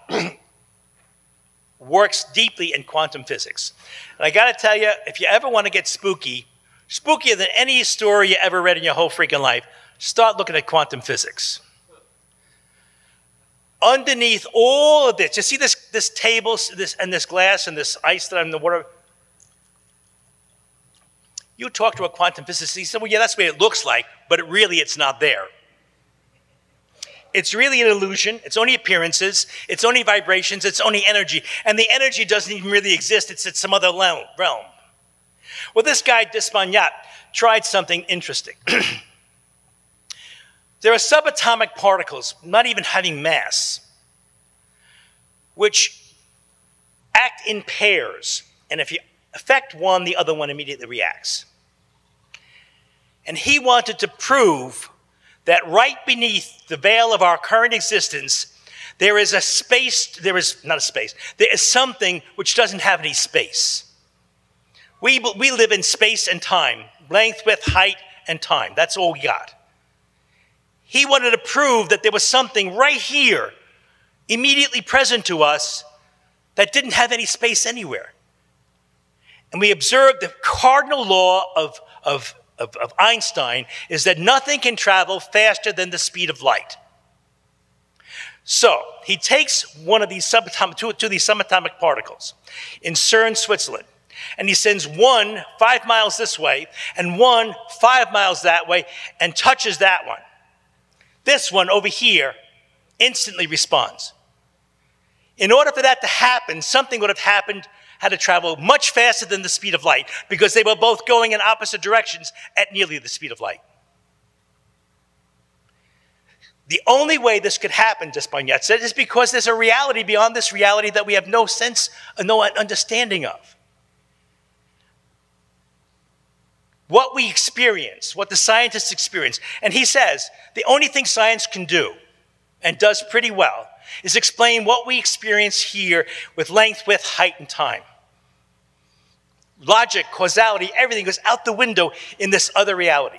works deeply in quantum physics. And I gotta tell you, if you ever want to get spooky, spookier than any story you ever read in your whole freaking life, start looking at quantum physics. Underneath all of this, you see this table and this glass and this ice that I'm in the water? You talk to a quantum physicist, he said, well, yeah, that's the way it looks like, but it's not there. it's really an illusion. It's only appearances. It's only vibrations. It's only energy. And the energy doesn't even really exist. It's at some other realm. Well, this guy, Despagnat, tried something interesting. There are subatomic particles, not even having mass, which act in pairs. And if you affect one, the other one immediately reacts. And he wanted to prove that right beneath the veil of our current existence, there is a space, there is something which doesn't have any space. We live in space and time, length, width, height, and time. That's all we got. He wanted to prove that there was something right here, immediately present to us, that didn't have any space anywhere. And we observed the cardinal law of Einstein is that nothing can travel faster than the speed of light. So he takes one of these subatomic particles in CERN, Switzerland, and he sends one 5 miles this way and one 5 miles that way and touches that one. This one over here instantly responds. In order for that to happen, something would have happened, had to travel much faster than the speed of light because they were both going in opposite directions at nearly the speed of light. The only way this could happen, Despagnat said, is because there's a reality beyond this reality that we have no sense, no understanding of. What we experience, what the scientists experience, and he says the only thing science can do, and does pretty well, is explain what we experience here with length, width, height, and time. Logic, causality, everything goes out the window in this other reality.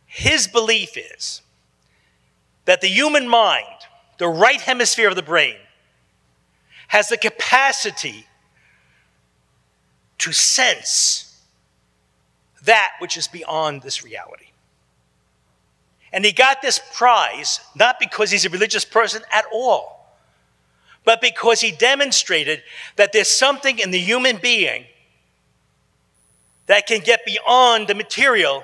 His belief is that the human mind, the right hemisphere of the brain, has the capacity to sense that which is beyond this reality. And he got this prize not because he's a religious person at all, but because he demonstrated that there's something in the human being that can get beyond the material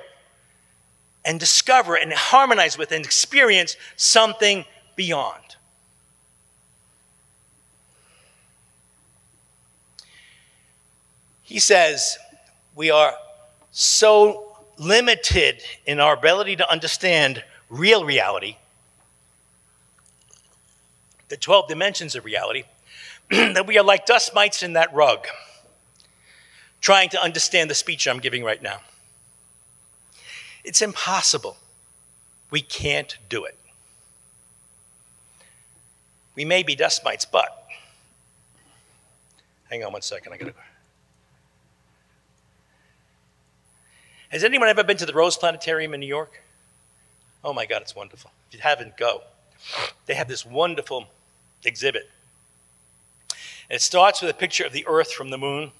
and discover and harmonize with and experience something beyond. He says we are so limited in our ability to understand real reality, the 12 dimensions of reality, that we are like dust mites in that rug, trying to understand the speech I'm giving right now. It's impossible. We can't do it. We may be dust mites, but, hang on one second, I gotta go. Has anyone ever been to the Rose Planetarium in New York? Oh my God, it's wonderful. If you haven't, go. They have this wonderful exhibit. And it starts with a picture of the Earth from the moon.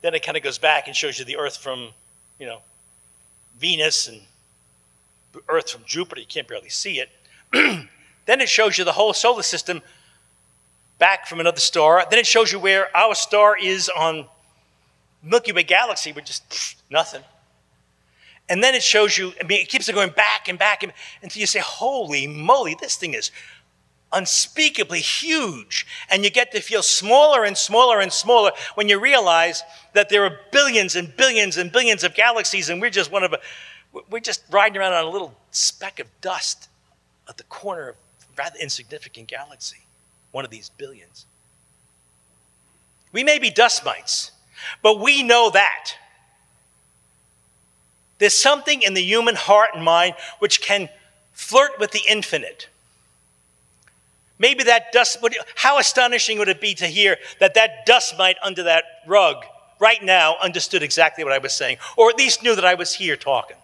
Then it kind of goes back and shows you the Earth from, Venus and Earth from Jupiter. You can't barely see it. Then it shows you the whole solar system back from another star. Then it shows you where our star is on Milky Way galaxy. We're just nothing. And then it shows you, it keeps it going back and back until you say, holy moly, this thing is unspeakably huge. And you get to feel smaller and smaller and smaller when you realize that there are billions and billions and billions of galaxies, and we're just riding around on a little speck of dust at the corner of a rather insignificant galaxy, one of these billions. We may be dust mites, but we know that there's something in the human heart and mind which can flirt with the infinite. Maybe that dust, how astonishing would it be to hear that that dust mite under that rug right now understood exactly what I was saying, or at least knew that I was here talking.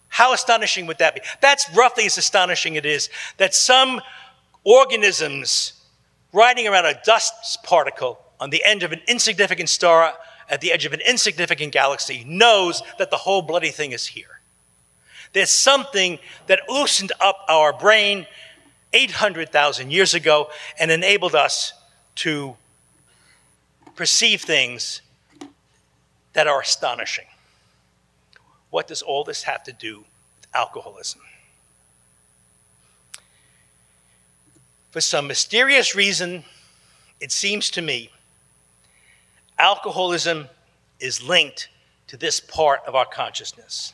How astonishing would that be? That's roughly as astonishing it is that some organisms riding around a dust particle on the end of an insignificant star at the edge of an insignificant galaxy knows that the whole bloody thing is here. There's something that loosened up our brain 800,000 years ago and enabled us to perceive things that are astonishing. What does all this have to do with alcoholism? For some mysterious reason, it seems to me, alcoholism is linked to this part of our consciousness.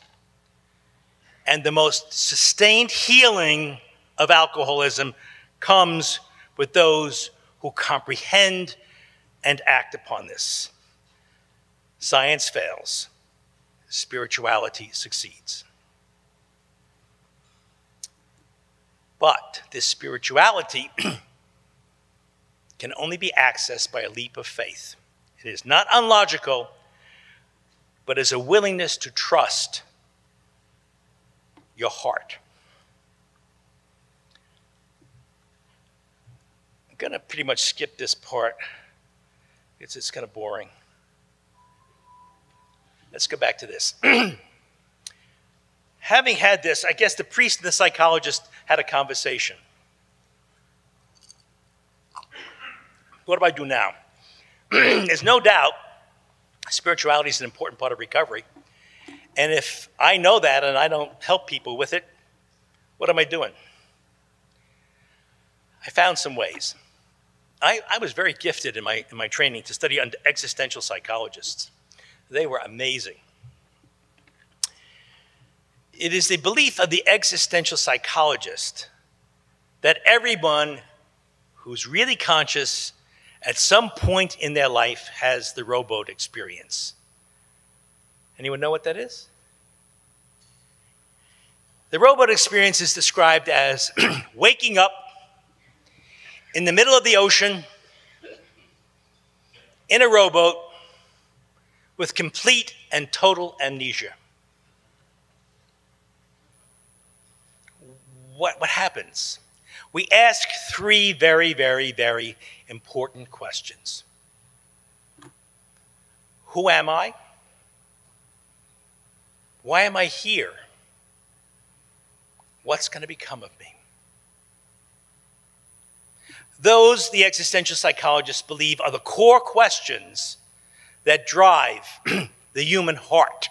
And the most sustained healing of alcoholism comes with those who comprehend and act upon this. Science fails, spirituality succeeds. But this spirituality can only be accessed by a leap of faith. It is not unlogical, but is a willingness to trust your heart. I'm going to pretty much skip this part. It's kind of boring. Let's go back to this. Having had this, I guess the priest and the psychologist had a conversation. What do I do now? There's no doubt spirituality is an important part of recovery. And if I know that and I don't help people with it, what am I doing? I found some ways. I was very gifted in my training to study under existential psychologists. They were amazing. It is the belief of the existential psychologist that everyone who's really conscious at some point in their life has the rowboat experience. Anyone know what that is? The rowboat experience is described as waking up in the middle of the ocean in a rowboat with complete and total amnesia. What happens? We ask three very, very, very important questions. Who am I? Why am I here? What's going to become of me? Those, the existential psychologists believe, are the core questions that drive the human heart.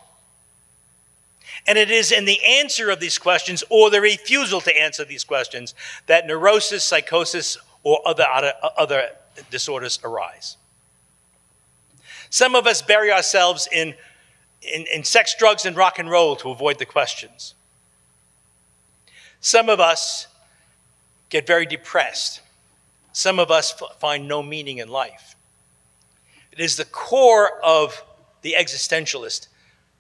And it is in the answer of these questions, or the refusal to answer these questions, that neurosis, psychosis, or other disorders arise. Some of us bury ourselves in sex, drugs, and rock and roll to avoid the questions. Some of us get very depressed. Some of us find no meaning in life. It is the core of the existentialist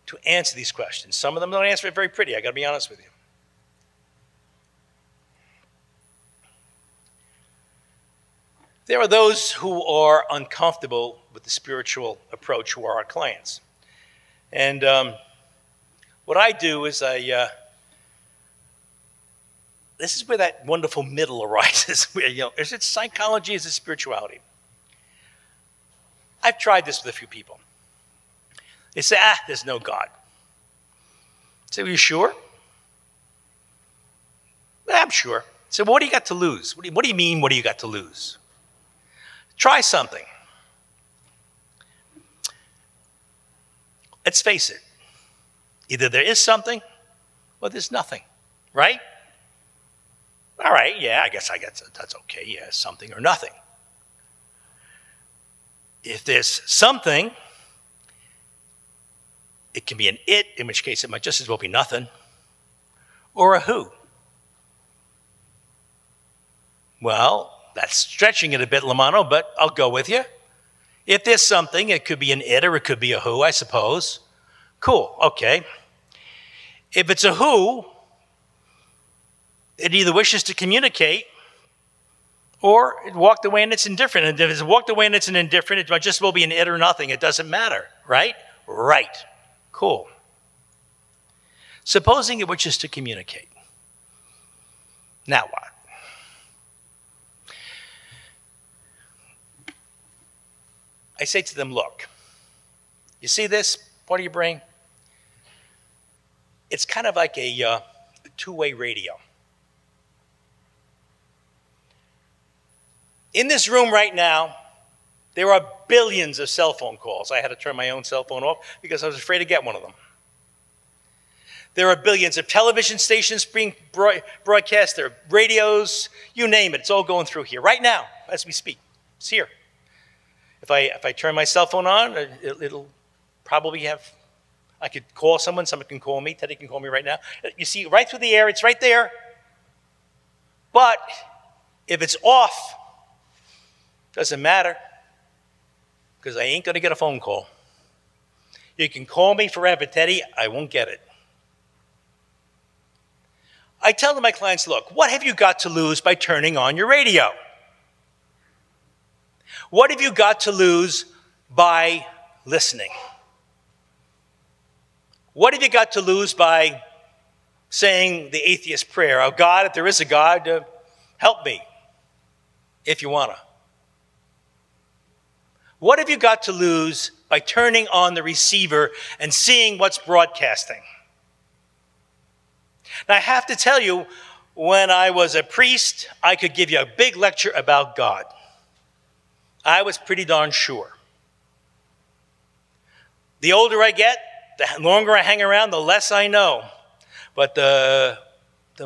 to answer these questions. Some of them don't answer it very pretty, I gotta be honest with you. There are those who are uncomfortable with the spiritual approach who are our clients. And what I do is this is where that wonderful middle arises. Where, is it psychology, is it spirituality? I've tried this with a few people. They say, there's no God. I say, well, you sure? I'm sure. I say, well, what do you got to lose? What do you mean, what do you got to lose? Try something. Let's face it. Either there is something or there's nothing, right? All right, yeah, I guess that's okay. Yeah, something or nothing. If there's something, it can be an it, in which case it might just as well be nothing, or a who. Well, that's stretching it a bit, Lamanno, but I'll go with you. If there's something, it could be an it or it could be a who, I suppose. Cool, okay. If it's a who, it either wishes to communicate or it walked away and it's indifferent. And if it's walked away and it's an indifferent, it might just well be an it or nothing. It doesn't matter, right? Right. Cool. Supposing it wishes to communicate. Now what? I say to them, look, you see this part of your brain? It's kind of like a two-way radio. In this room right now, there are billions of cell phone calls. I had to turn my own cell phone off because I was afraid to get one of them. There are billions of television stations being broadcast. There are radios, you name it. It's all going through here right now as we speak. It's here. If I turn my cell phone on, it'll probably have, I could call someone can call me, Teddy can call me right now. You see, right through the air, it's right there. But if it's off, doesn't matter, because I ain't gonna get a phone call. You can call me forever, Teddy, I won't get it. I tell my clients, look, what have you got to lose by turning on your radio? What have you got to lose by listening? What have you got to lose by saying the atheist prayer? Oh God, if there is a God, help me, if you wanna. What have you got to lose by turning on the receiver and seeing what's broadcasting? Now I have to tell you, when I was a priest, I could give you a big lecture about God. I was pretty darn sure. The older I get, the longer I hang around, the less I know. But the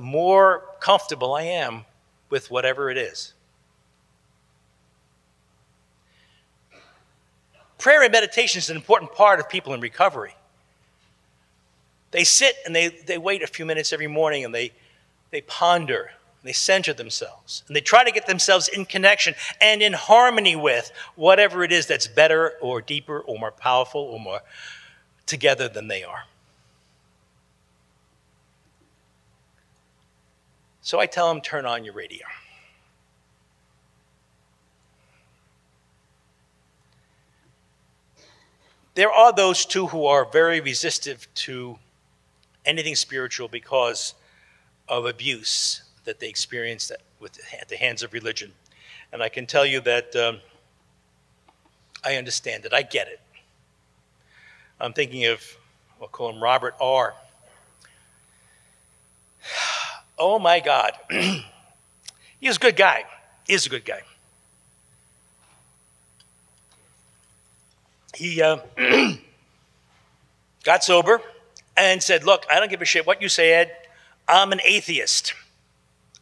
more comfortable I am with whatever it is. Prayer and meditation is an important part of people in recovery. They sit and they wait a few minutes every morning and they ponder, they center themselves, and they try to get themselves in connection and in harmony with whatever it is that's better or deeper or more powerful or more together than they are. So I tell them, turn on your radio. There are those too who are very resistive to anything spiritual because of abuse that they experience at the hands of religion. And I can tell you that I understand it. I get it. I'm thinking of, we'll call him Robert R. Oh my God. He was a good guy. He is a good guy. He got sober and said, look, I don't give a shit what you say, Ed. I'm an atheist.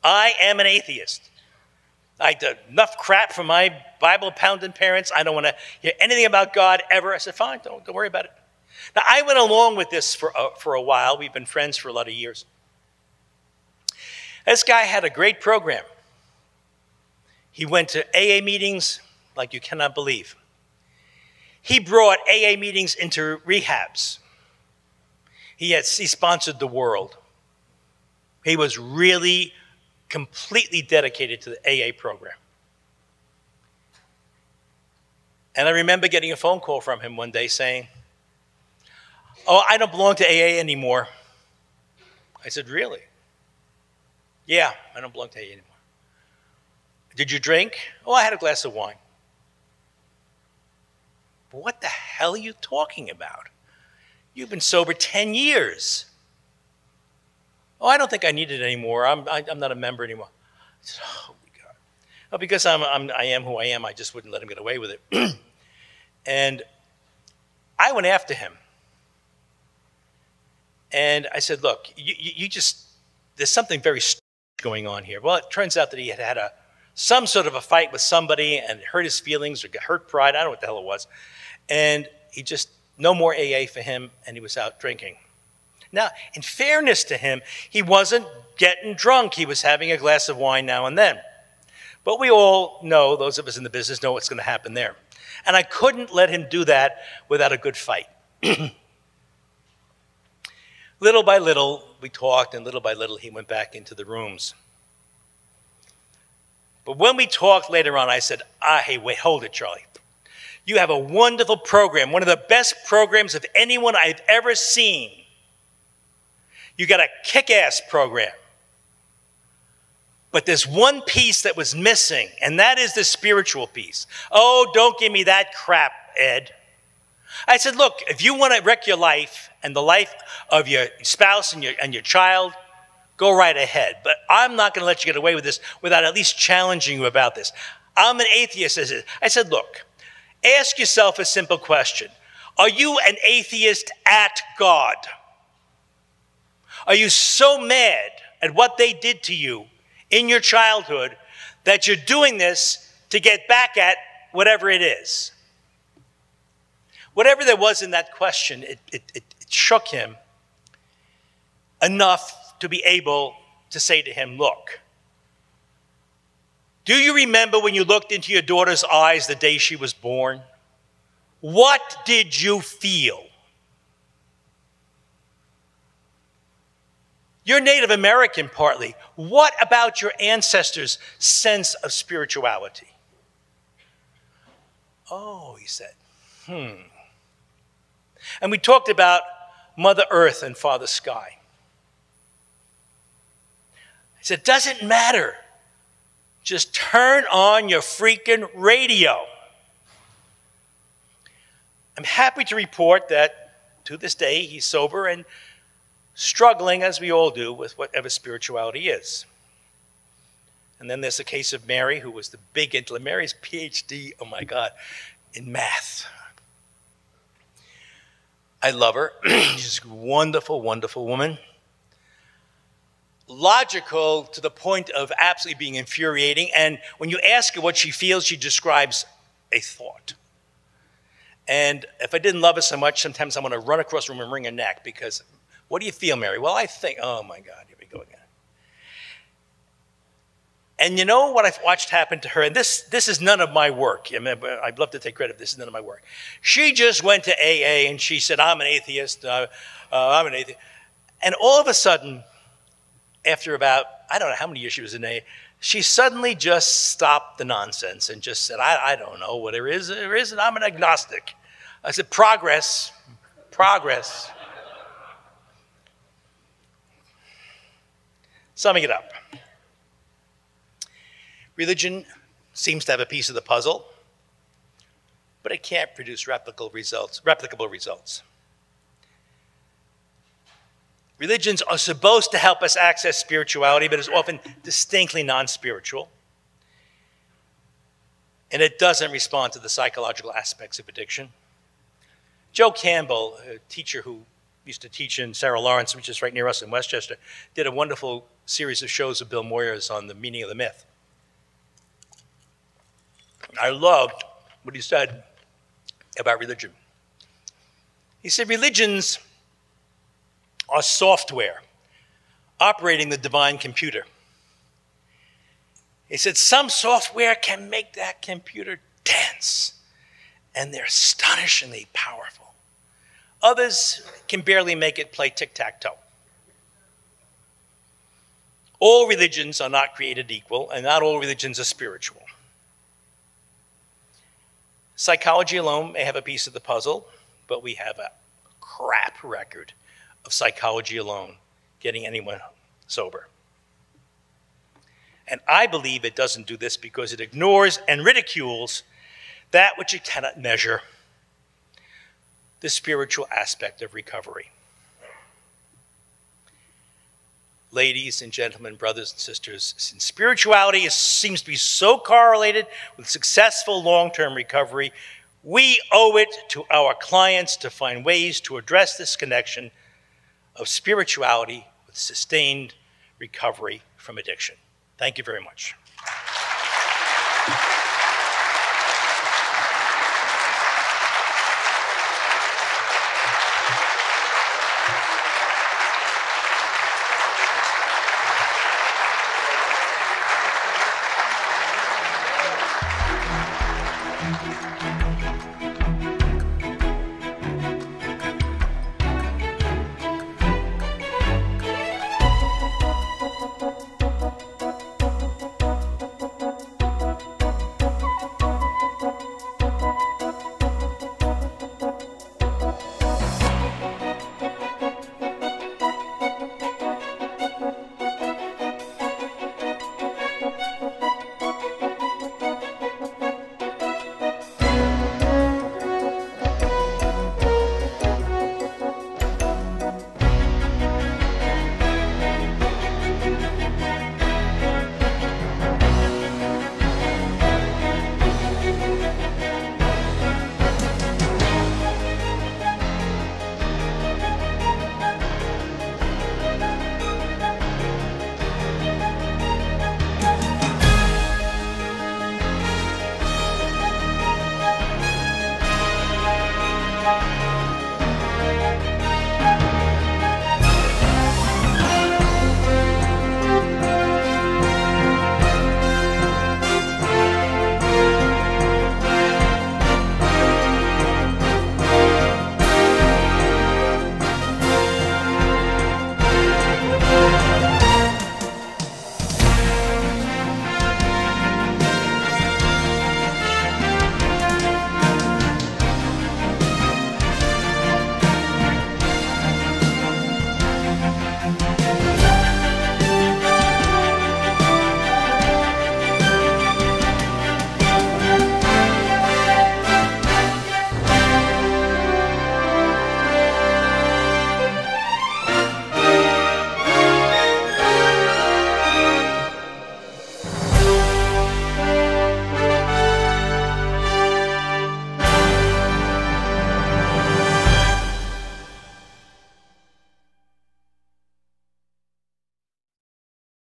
I am an atheist. I did enough crap from my Bible-pounding parents. I don't want to hear anything about God ever. I said, fine, don't worry about it. Now, I went along with this for a while. We've been friends for a lot of years. This guy had a great program. He went to AA meetings like you cannot believe. He brought AA meetings into rehabs. He sponsored the world. He was really completely dedicated to the AA program. And I remember getting a phone call from him one day saying, oh, I don't belong to AA anymore. I said, really? Yeah, I don't belong to AA anymore. Did you drink? Oh, I had a glass of wine. But what the hell are you talking about? You've been sober 10 years. Oh, I don't think I need it anymore. I'm not a member anymore. I said, oh, my God. Well, because I am who I am, I just wouldn't let him get away with it. And I went after him. And I said, look, there's something very strange going on here. Well, it turns out that he had some sort of a fight with somebody and hurt his feelings or hurt pride. I don't know what the hell it was. And he just, no more AA for him, and he was out drinking. Now, in fairness to him, he wasn't getting drunk. He was having a glass of wine now and then. But we all know, those of us in the business know what's going to happen there. And I couldn't let him do that without a good fight. Little by little, we talked, and little by little, he went back into the rooms. But when we talked later on, I said, hey, wait, hold it, Charlie. You have a wonderful program, one of the best programs of anyone I've ever seen. You got a kick-ass program. But there's one piece that was missing, and that is the spiritual piece. Oh, don't give me that crap, Ed. I said, look, if you want to wreck your life and the life of your spouse and your child, go right ahead. But I'm not going to let you get away with this without at least challenging you about this. I'm an atheist. I said, look, ask yourself a simple question. Are you an atheist at God? Are you so mad at what they did to you in your childhood that you're doing this to get back at whatever it is? Whatever there was in that question, it shook him enough to be able to say to him, look, do you remember when you looked into your daughter's eyes the day she was born? What did you feel? You're Native American partly. What about your ancestors' sense of spirituality? Oh, he said, And we talked about Mother Earth and Father Sky. He said, doesn't matter. Just turn on your freaking radio. I'm happy to report that to this day he's sober and struggling, as we all do, with whatever spirituality is. And then there's the case of Mary, who was the big intellect. Mary's PhD, oh my God, in math. I love her. She's a wonderful, wonderful woman. Logical to the point of absolutely being infuriating. And when you ask her what she feels, she describes a thought. And if I didn't love her so much, sometimes I'm going to run across the room and wring her neck because, what do you feel, Mary? Well, I think, oh my God, here we go again. And you know what I've watched happen to her? And this is none of my work. I mean, I'd love to take credit. This is none of my work. She just went to AA and she said, I'm an atheist. I'm an atheist. And all of a sudden, after about, I don't know how many years she was in AA, she suddenly just stopped the nonsense and just said, I don't know what there is, and I'm an agnostic. I said, progress, progress. Summing it up. Religion seems to have a piece of the puzzle, but it can't produce replicable results. Religions are supposed to help us access spirituality, but is often distinctly non-spiritual. And it doesn't respond to the psychological aspects of addiction. Joe Campbell, a teacher who used to teach in Sarah Lawrence, which is right near us in Westchester, did a wonderful series of shows of Bill Moyers on the meaning of the myth. I loved what he said about religion. He said religions are software operating the divine computer. He said some software can make that computer dance, and they're astonishingly powerful. Others can barely make it play tic-tac-toe. All religions are not created equal, and not all religions are spiritual. Psychology alone may have a piece of the puzzle, but we have a crap record of psychology alone getting anyone sober. And I believe it doesn't do this because it ignores and ridicules that which it cannot measure, the spiritual aspect of recovery. Ladies and gentlemen, brothers and sisters, since spirituality seems to be so correlated with successful long-term recovery, we owe it to our clients to find ways to address this connection of spirituality with sustained recovery from addiction. Thank you very much.